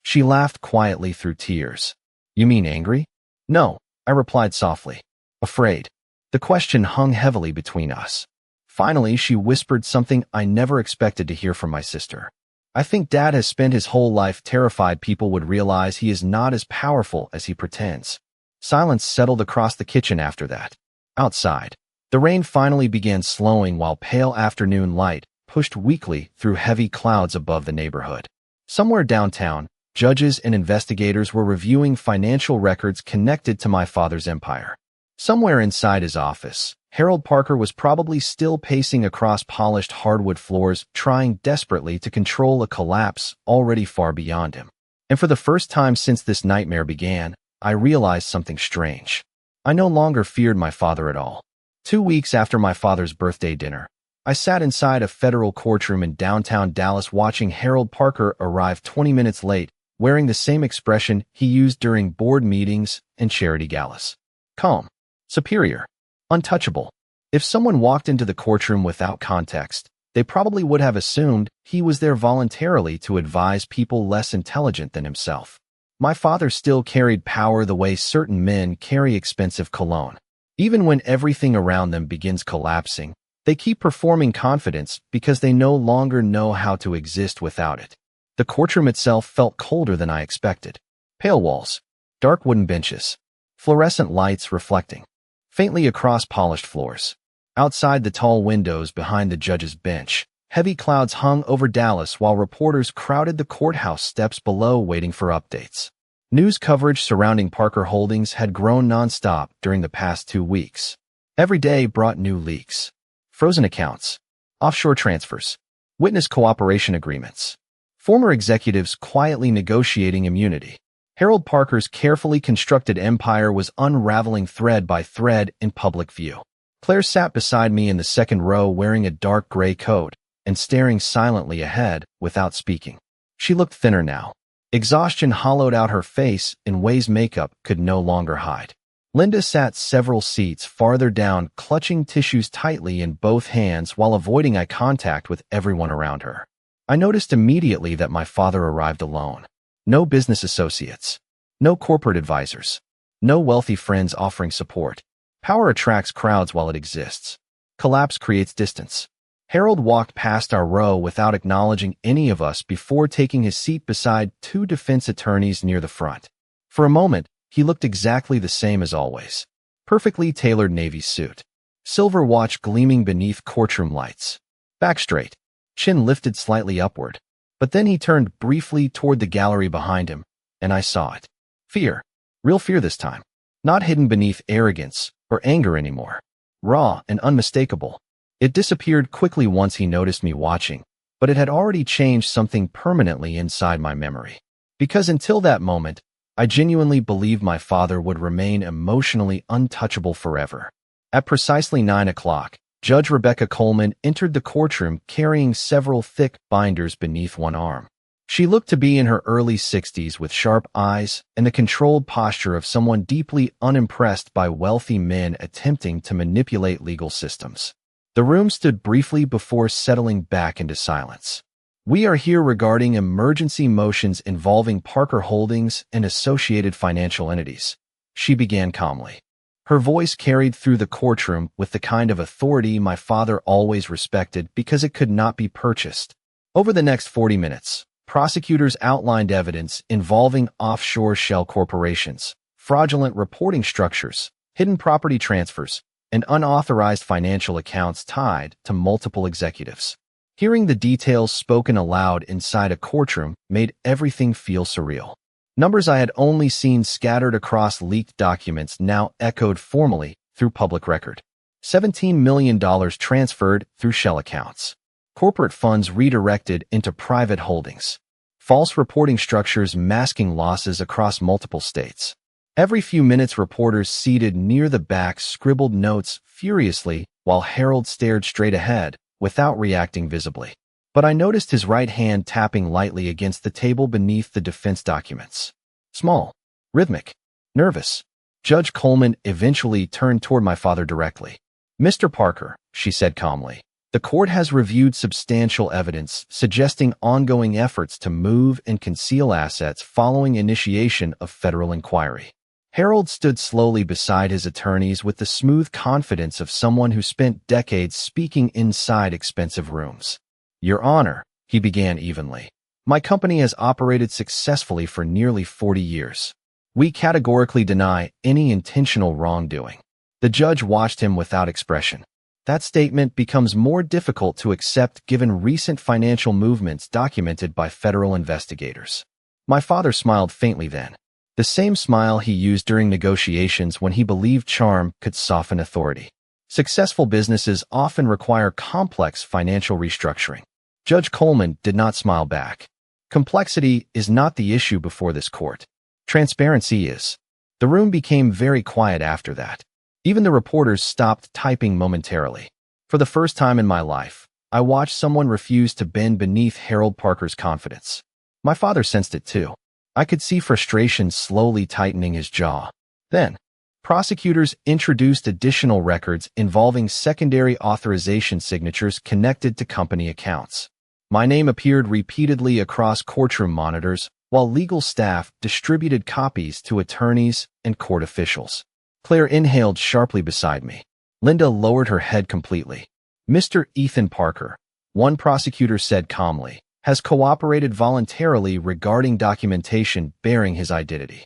She laughed quietly through tears. "You mean angry?" "No," I replied softly. "Afraid." The question hung heavily between us. Finally, she whispered something I never expected to hear from my sister. "I think Dad has spent his whole life terrified people would realize he is not as powerful as he pretends." Silence settled across the kitchen after that. Outside, the rain finally began slowing while pale afternoon light pushed weakly through heavy clouds above the neighborhood. Somewhere downtown, judges and investigators were reviewing financial records connected to my father's empire. Somewhere inside his office, Harold Parker was probably still pacing across polished hardwood floors, trying desperately to control a collapse already far beyond him. And for the first time since this nightmare began, I realized something strange. I no longer feared my father at all. 2 weeks after my father's birthday dinner, I sat inside a federal courtroom in downtown Dallas watching Harold Parker arrive 20 minutes late, wearing the same expression he used during board meetings and charity galas. Calm, superior, untouchable. If someone walked into the courtroom without context, they probably would have assumed he was there voluntarily to advise people less intelligent than himself. My father still carried power the way certain men carry expensive cologne. Even when everything around them begins collapsing, they keep performing confidence because they no longer know how to exist without it. The courtroom itself felt colder than I expected. Pale walls, dark wooden benches, fluorescent lights reflecting faintly across polished floors. Outside the tall windows behind the judge's bench, Heavy clouds hung over Dallas while reporters crowded the courthouse steps below waiting for updates. News coverage surrounding Parker Holdings had grown nonstop during the past 2 weeks. Every day brought new leaks. Frozen accounts, offshore transfers, witness cooperation agreements, former executives quietly negotiating immunity. Harold Parker's carefully constructed empire was unraveling thread by thread in public view. Claire sat beside me in the second row wearing a dark gray coat and staring silently ahead without speaking. She looked thinner now. Exhaustion hollowed out her face in ways makeup could no longer hide. Linda sat several seats farther down, clutching tissues tightly in both hands while avoiding eye contact with everyone around her. I noticed immediately that my father arrived alone. No business associates. No corporate advisors. No wealthy friends offering support. Power attracts crowds while it exists. Collapse creates distance. Harold walked past our row without acknowledging any of us before taking his seat beside 2 defense attorneys near the front. For a moment, he looked exactly the same as always. Perfectly tailored navy suit. Silver watch gleaming beneath courtroom lights. Back straight. Chin lifted slightly upward. But then he turned briefly toward the gallery behind him, and I saw it. Fear. Real fear this time. Not hidden beneath arrogance or anger anymore. Raw and unmistakable. It disappeared quickly once he noticed me watching, but it had already changed something permanently inside my memory. Because until that moment, I genuinely believed my father would remain emotionally untouchable forever. At precisely 9 o'clock, Judge Rebecca Coleman entered the courtroom carrying several thick binders beneath one arm. She looked to be in her early 60s with sharp eyes and the controlled posture of someone deeply unimpressed by wealthy men attempting to manipulate legal systems. The room stood briefly before settling back into silence. We are here regarding emergency motions involving Parker Holdings and associated financial entities, she began calmly. Her voice carried through the courtroom with the kind of authority my father always respected because it could not be purchased. Over the next 40 minutes, prosecutors outlined evidence involving offshore shell corporations, fraudulent reporting structures, hidden property transfers, and unauthorized financial accounts tied to multiple executives. Hearing the details spoken aloud inside a courtroom made everything feel surreal. Numbers I had only seen scattered across leaked documents now echoed formally through public record. $17 million transferred through shell accounts. Corporate funds redirected into private holdings. False reporting structures masking losses across multiple states. Every few minutes, reporters seated near the back scribbled notes furiously while Harold stared straight ahead without reacting visibly. But I noticed his right hand tapping lightly against the table beneath the defense documents. Small, rhythmic, nervous. Judge Coleman eventually turned toward my father directly. "Mr. Parker," she said calmly, "the court has reviewed substantial evidence suggesting ongoing efforts to move and conceal assets following initiation of federal inquiry." Harold stood slowly beside his attorneys with the smooth confidence of someone who spent decades speaking inside expensive rooms. "Your Honor," he began evenly, "my company has operated successfully for nearly 40 years. We categorically deny any intentional wrongdoing." The judge watched him without expression. That statement becomes more difficult to accept given recent financial movements documented by federal investigators. My father smiled faintly then. The same smile he used during negotiations when he believed charm could soften authority. Successful businesses often require complex financial restructuring. Judge Coleman did not smile back. Complexity is not the issue before this court. Transparency is. The room became very quiet after that. Even the reporters stopped typing momentarily. For the first time in my life, I watched someone refuse to bend beneath Harold Parker's confidence. My father sensed it too. I could see frustration slowly tightening his jaw. Then, prosecutors introduced additional records involving secondary authorization signatures connected to company accounts. My name appeared repeatedly across courtroom monitors, while legal staff distributed copies to attorneys and court officials. Claire inhaled sharply beside me. Linda lowered her head completely. "Mr. Ethan Parker," one prosecutor said calmly, "has cooperated voluntarily regarding documentation bearing his identity."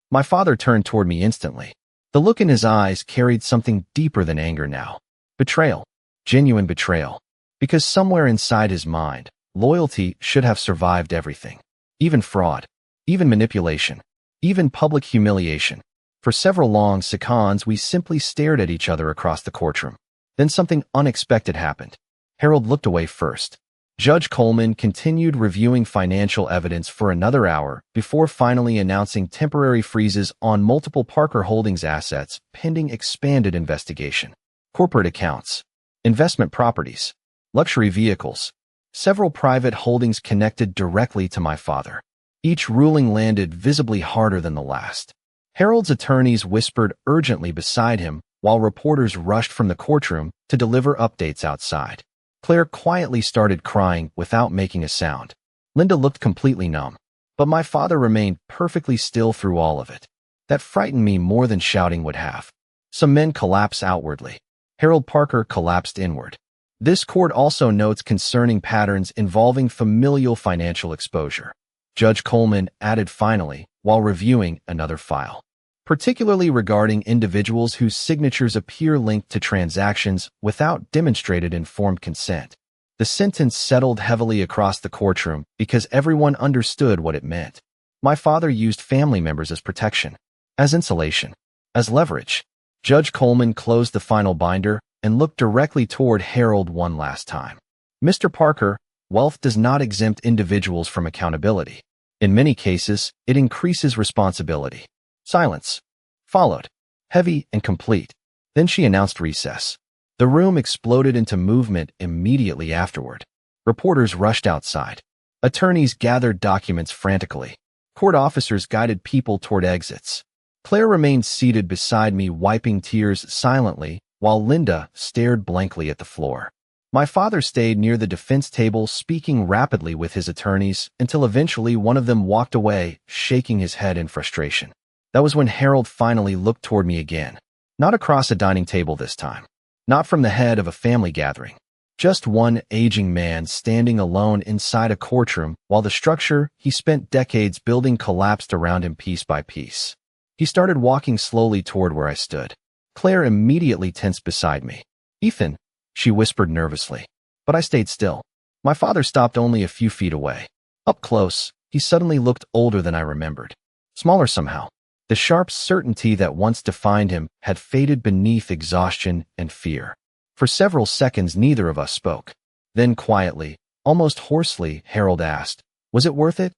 My father turned toward me instantly. The look in his eyes carried something deeper than anger now. Betrayal. Genuine betrayal. Because somewhere inside his mind, loyalty should have survived everything. Even fraud. Even manipulation. Even public humiliation. For several long seconds, we simply stared at each other across the courtroom. Then something unexpected happened. Harold looked away first. Judge Coleman continued reviewing financial evidence for another hour before finally announcing temporary freezes on multiple Parker Holdings assets pending expanded investigation. Corporate accounts, investment properties, luxury vehicles, several private holdings connected directly to my father. Each ruling landed visibly harder than the last. Harold's attorneys whispered urgently beside him while reporters rushed from the courtroom to deliver updates outside. Claire quietly started crying without making a sound. Linda looked completely numb, but my father remained perfectly still through all of it. That frightened me more than shouting would have. Some men collapse outwardly. Harold Parker collapsed inward. This court also notes concerning patterns involving familial financial exposure. Judge Coleman added finally, while reviewing another file, particularly regarding individuals whose signatures appear linked to transactions without demonstrated informed consent. The sentence settled heavily across the courtroom because everyone understood what it meant. My father used family members as protection, as insulation, as leverage. Judge Coleman closed the final binder and looked directly toward Harold one last time. Mr. Parker, wealth does not exempt individuals from accountability. In many cases, it increases responsibility. Silence followed, heavy and complete. Then she announced recess. The room exploded into movement immediately afterward. Reporters rushed outside. Attorneys gathered documents frantically. Court officers guided people toward exits. Claire remained seated beside me, wiping tears silently, while Linda stared blankly at the floor. My father stayed near the defense table, speaking rapidly with his attorneys until eventually one of them walked away, shaking his head in frustration. That was when Harold finally looked toward me again. Not across a dining table this time. Not from the head of a family gathering. Just one aging man standing alone inside a courtroom while the structure he spent decades building collapsed around him piece by piece. He started walking slowly toward where I stood. Claire immediately tensed beside me. "Ethan," she whispered nervously. But I stayed still. My father stopped only a few feet away. Up close, he suddenly looked older than I remembered. Smaller somehow. The sharp certainty that once defined him had faded beneath exhaustion and fear. For several seconds, neither of us spoke. Then quietly, almost hoarsely, Harold asked, "Was it worth it?"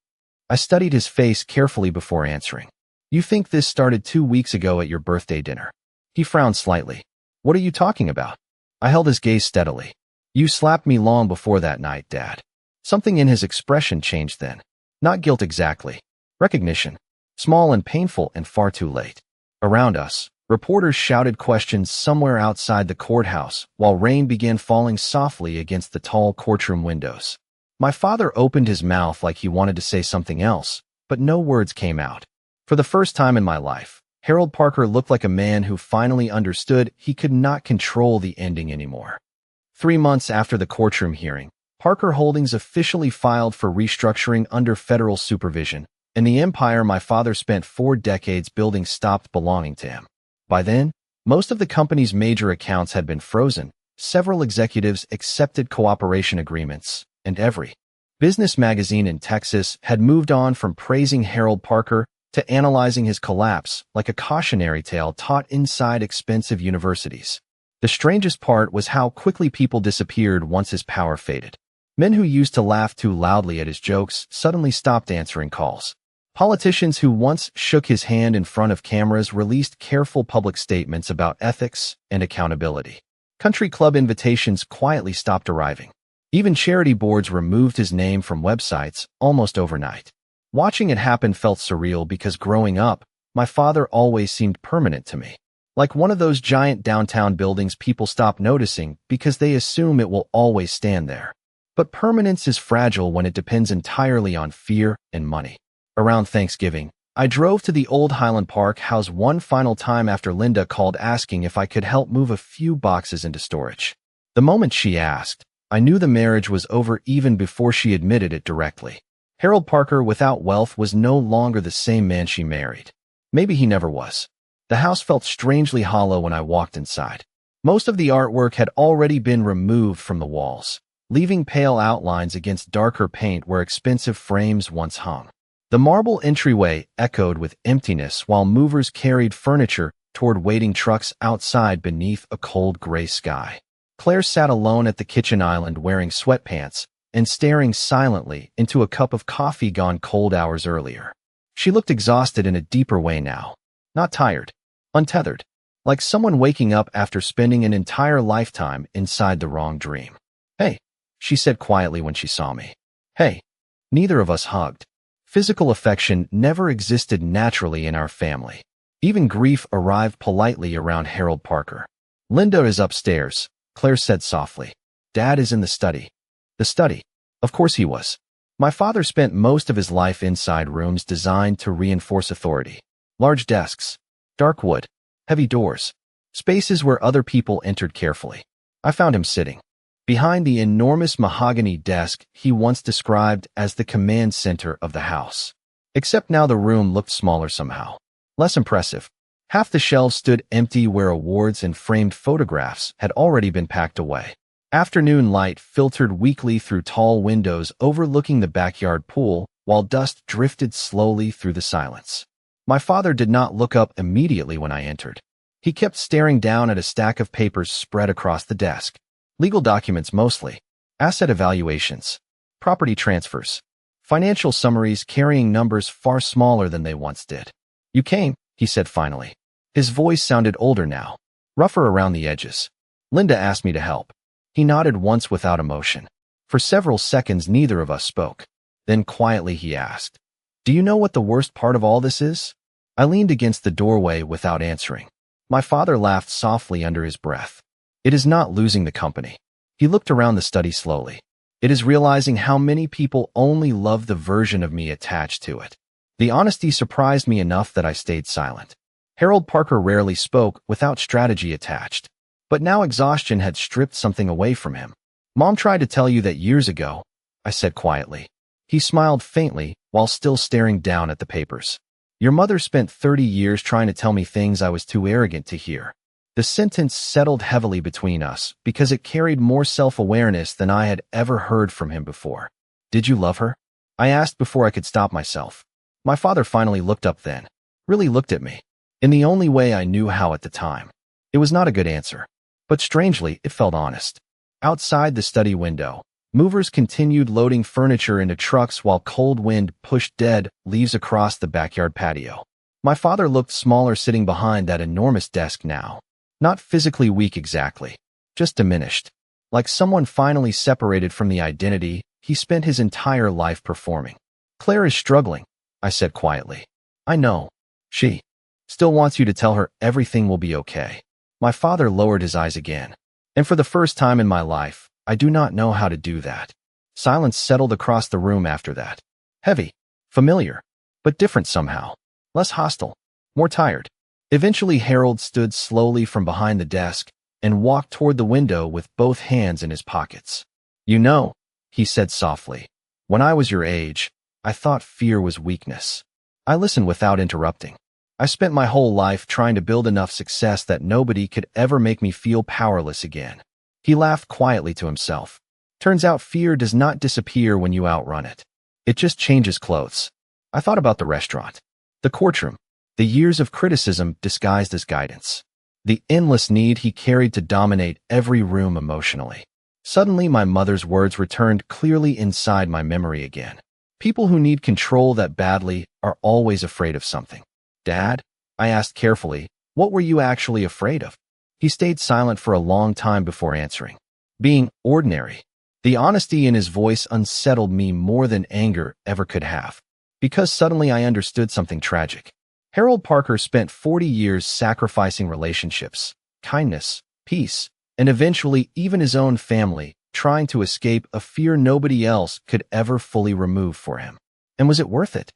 I studied his face carefully before answering. "You think this started 2 weeks ago at your birthday dinner?" He frowned slightly. "What are you talking about?" I held his gaze steadily. "You slapped me long before that night, Dad." Something in his expression changed then. Not guilt exactly. Recognition. Small and painful and far too late. Around us, reporters shouted questions somewhere outside the courthouse while rain began falling softly against the tall courtroom windows. My father opened his mouth like he wanted to say something else, but no words came out. For the first time in my life, Harold Parker looked like a man who finally understood he could not control the ending anymore. 3 months after the courtroom hearing, Parker Holdings officially filed for restructuring under federal supervision, and the empire my father spent 4 decades building stopped belonging to him. By then, most of the company's major accounts had been frozen, several executives accepted cooperation agreements, and every business magazine in Texas had moved on from praising Harold Parker to analyzing his collapse like a cautionary tale taught inside expensive universities. The strangest part was how quickly people disappeared once his power faded. Men who used to laugh too loudly at his jokes suddenly stopped answering calls. Politicians who once shook his hand in front of cameras released careful public statements about ethics and accountability. Country club invitations quietly stopped arriving. Even charity boards removed his name from websites almost overnight. Watching it happen felt surreal because growing up, my father always seemed permanent to me. Like one of those giant downtown buildings people stop noticing because they assume it will always stand there. But permanence is fragile when it depends entirely on fear and money. Around Thanksgiving, I drove to the old Highland Park house one final time after Linda called asking if I could help move a few boxes into storage. The moment she asked, I knew the marriage was over even before she admitted it directly. Harold Parker without wealth was no longer the same man she married. Maybe he never was. The house felt strangely hollow when I walked inside. Most of the artwork had already been removed from the walls. leaving pale outlines against darker paint where expensive frames once hung. The marble entryway echoed with emptiness while movers carried furniture toward waiting trucks outside beneath a cold gray sky. Claire sat alone at the kitchen island wearing sweatpants and staring silently into a cup of coffee gone cold hours earlier. She looked exhausted in a deeper way now. Not tired, untethered, like someone waking up after spending an entire lifetime inside the wrong dream. "Hey," she said quietly when she saw me. "Hey." Neither of us hugged. Physical affection never existed naturally in our family. Even grief arrived politely around Harold Parker. "Linda is upstairs," Claire said softly. "Dad is in the study." The study. Of course he was. My father spent most of his life inside rooms designed to reinforce authority. Large desks, dark wood, heavy doors, spaces where other people entered carefully. I found him sitting behind the enormous mahogany desk he once described as the command center of the house. Except now the room looked smaller somehow. Less impressive. Half the shelves stood empty where awards and framed photographs had already been packed away. Afternoon light filtered weakly through tall windows overlooking the backyard pool, while dust drifted slowly through the silence. My father did not look up immediately when I entered. He kept staring down at a stack of papers spread across the desk. Legal documents mostly. Asset evaluations. Property transfers. Financial summaries carrying numbers far smaller than they once did. "You came," he said finally. His voice sounded older now, rougher around the edges. "Linda asked me to help." He nodded once without emotion. For several seconds neither of us spoke. Then quietly he asked, "Do you know what the worst part of all this is?" I leaned against the doorway without answering. My father laughed softly under his breath. "It is not losing the company." He looked around the study slowly. "It is realizing how many people only love the version of me attached to it." The honesty surprised me enough that I stayed silent. Harold Parker rarely spoke without strategy attached. But now exhaustion had stripped something away from him. "Mom tried to tell you that years ago," I said quietly. He smiled faintly while still staring down at the papers. "Your mother spent 30 years trying to tell me things I was too arrogant to hear." The sentence settled heavily between us because it carried more self-awareness than I had ever heard from him before. "Did you love her?" I asked before I could stop myself. My father finally looked up then, really looked at me, in the only way I knew how at the time. It was not a good answer. But strangely, it felt honest. Outside the study window, movers continued loading furniture into trucks while cold wind pushed dead leaves across the backyard patio. My father looked smaller sitting behind that enormous desk now. Not physically weak exactly, just diminished. Like someone finally separated from the identity he spent his entire life performing. "Claire is struggling," I said quietly. "I know. She still wants you to tell her everything will be okay." My father lowered his eyes again. "And for the first time in my life, I do not know how to do that." Silence settled across the room after that. Heavy, familiar, but different somehow. Less hostile, more tired. Eventually Harold stood slowly from behind the desk and walked toward the window with both hands in his pockets. "You know," he said softly, "when I was your age, I thought fear was weakness." I listened without interrupting. I spent my whole life trying to build enough success that nobody could ever make me feel powerless again. He laughed quietly to himself. "Turns out fear does not disappear when you outrun it. It just changes clothes." I thought about the restaurant, the courtroom, the years of criticism disguised as guidance, the endless need he carried to dominate every room emotionally. Suddenly my mother's words returned clearly inside my memory again. People who need control that badly are always afraid of something. "Dad," I asked carefully, "what were you actually afraid of?" He stayed silent for a long time before answering. "Being ordinary." The honesty in his voice unsettled me more than anger ever could have, because suddenly I understood something tragic. Harold Parker spent 40 years sacrificing relationships, kindness, peace, and eventually even his own family, trying to escape a fear nobody else could ever fully remove for him. And was it worth it?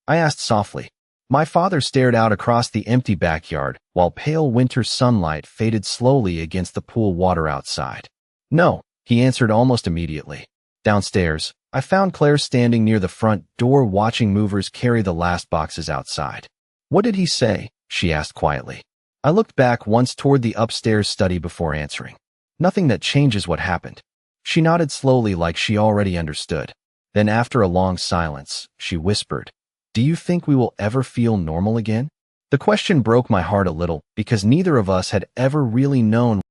I asked softly. My father stared out across the empty backyard while pale winter sunlight faded slowly against the pool water outside. "No," he answered almost immediately. Downstairs, I found Claire standing near the front door watching movers carry the last boxes outside. "What did he say?" she asked quietly. I looked back once toward the upstairs study before answering. "Nothing that changes what happened." She nodded slowly like she already understood. Then after a long silence, she whispered, "Do you think we will ever feel normal again?" The question broke my heart a little because neither of us had ever really known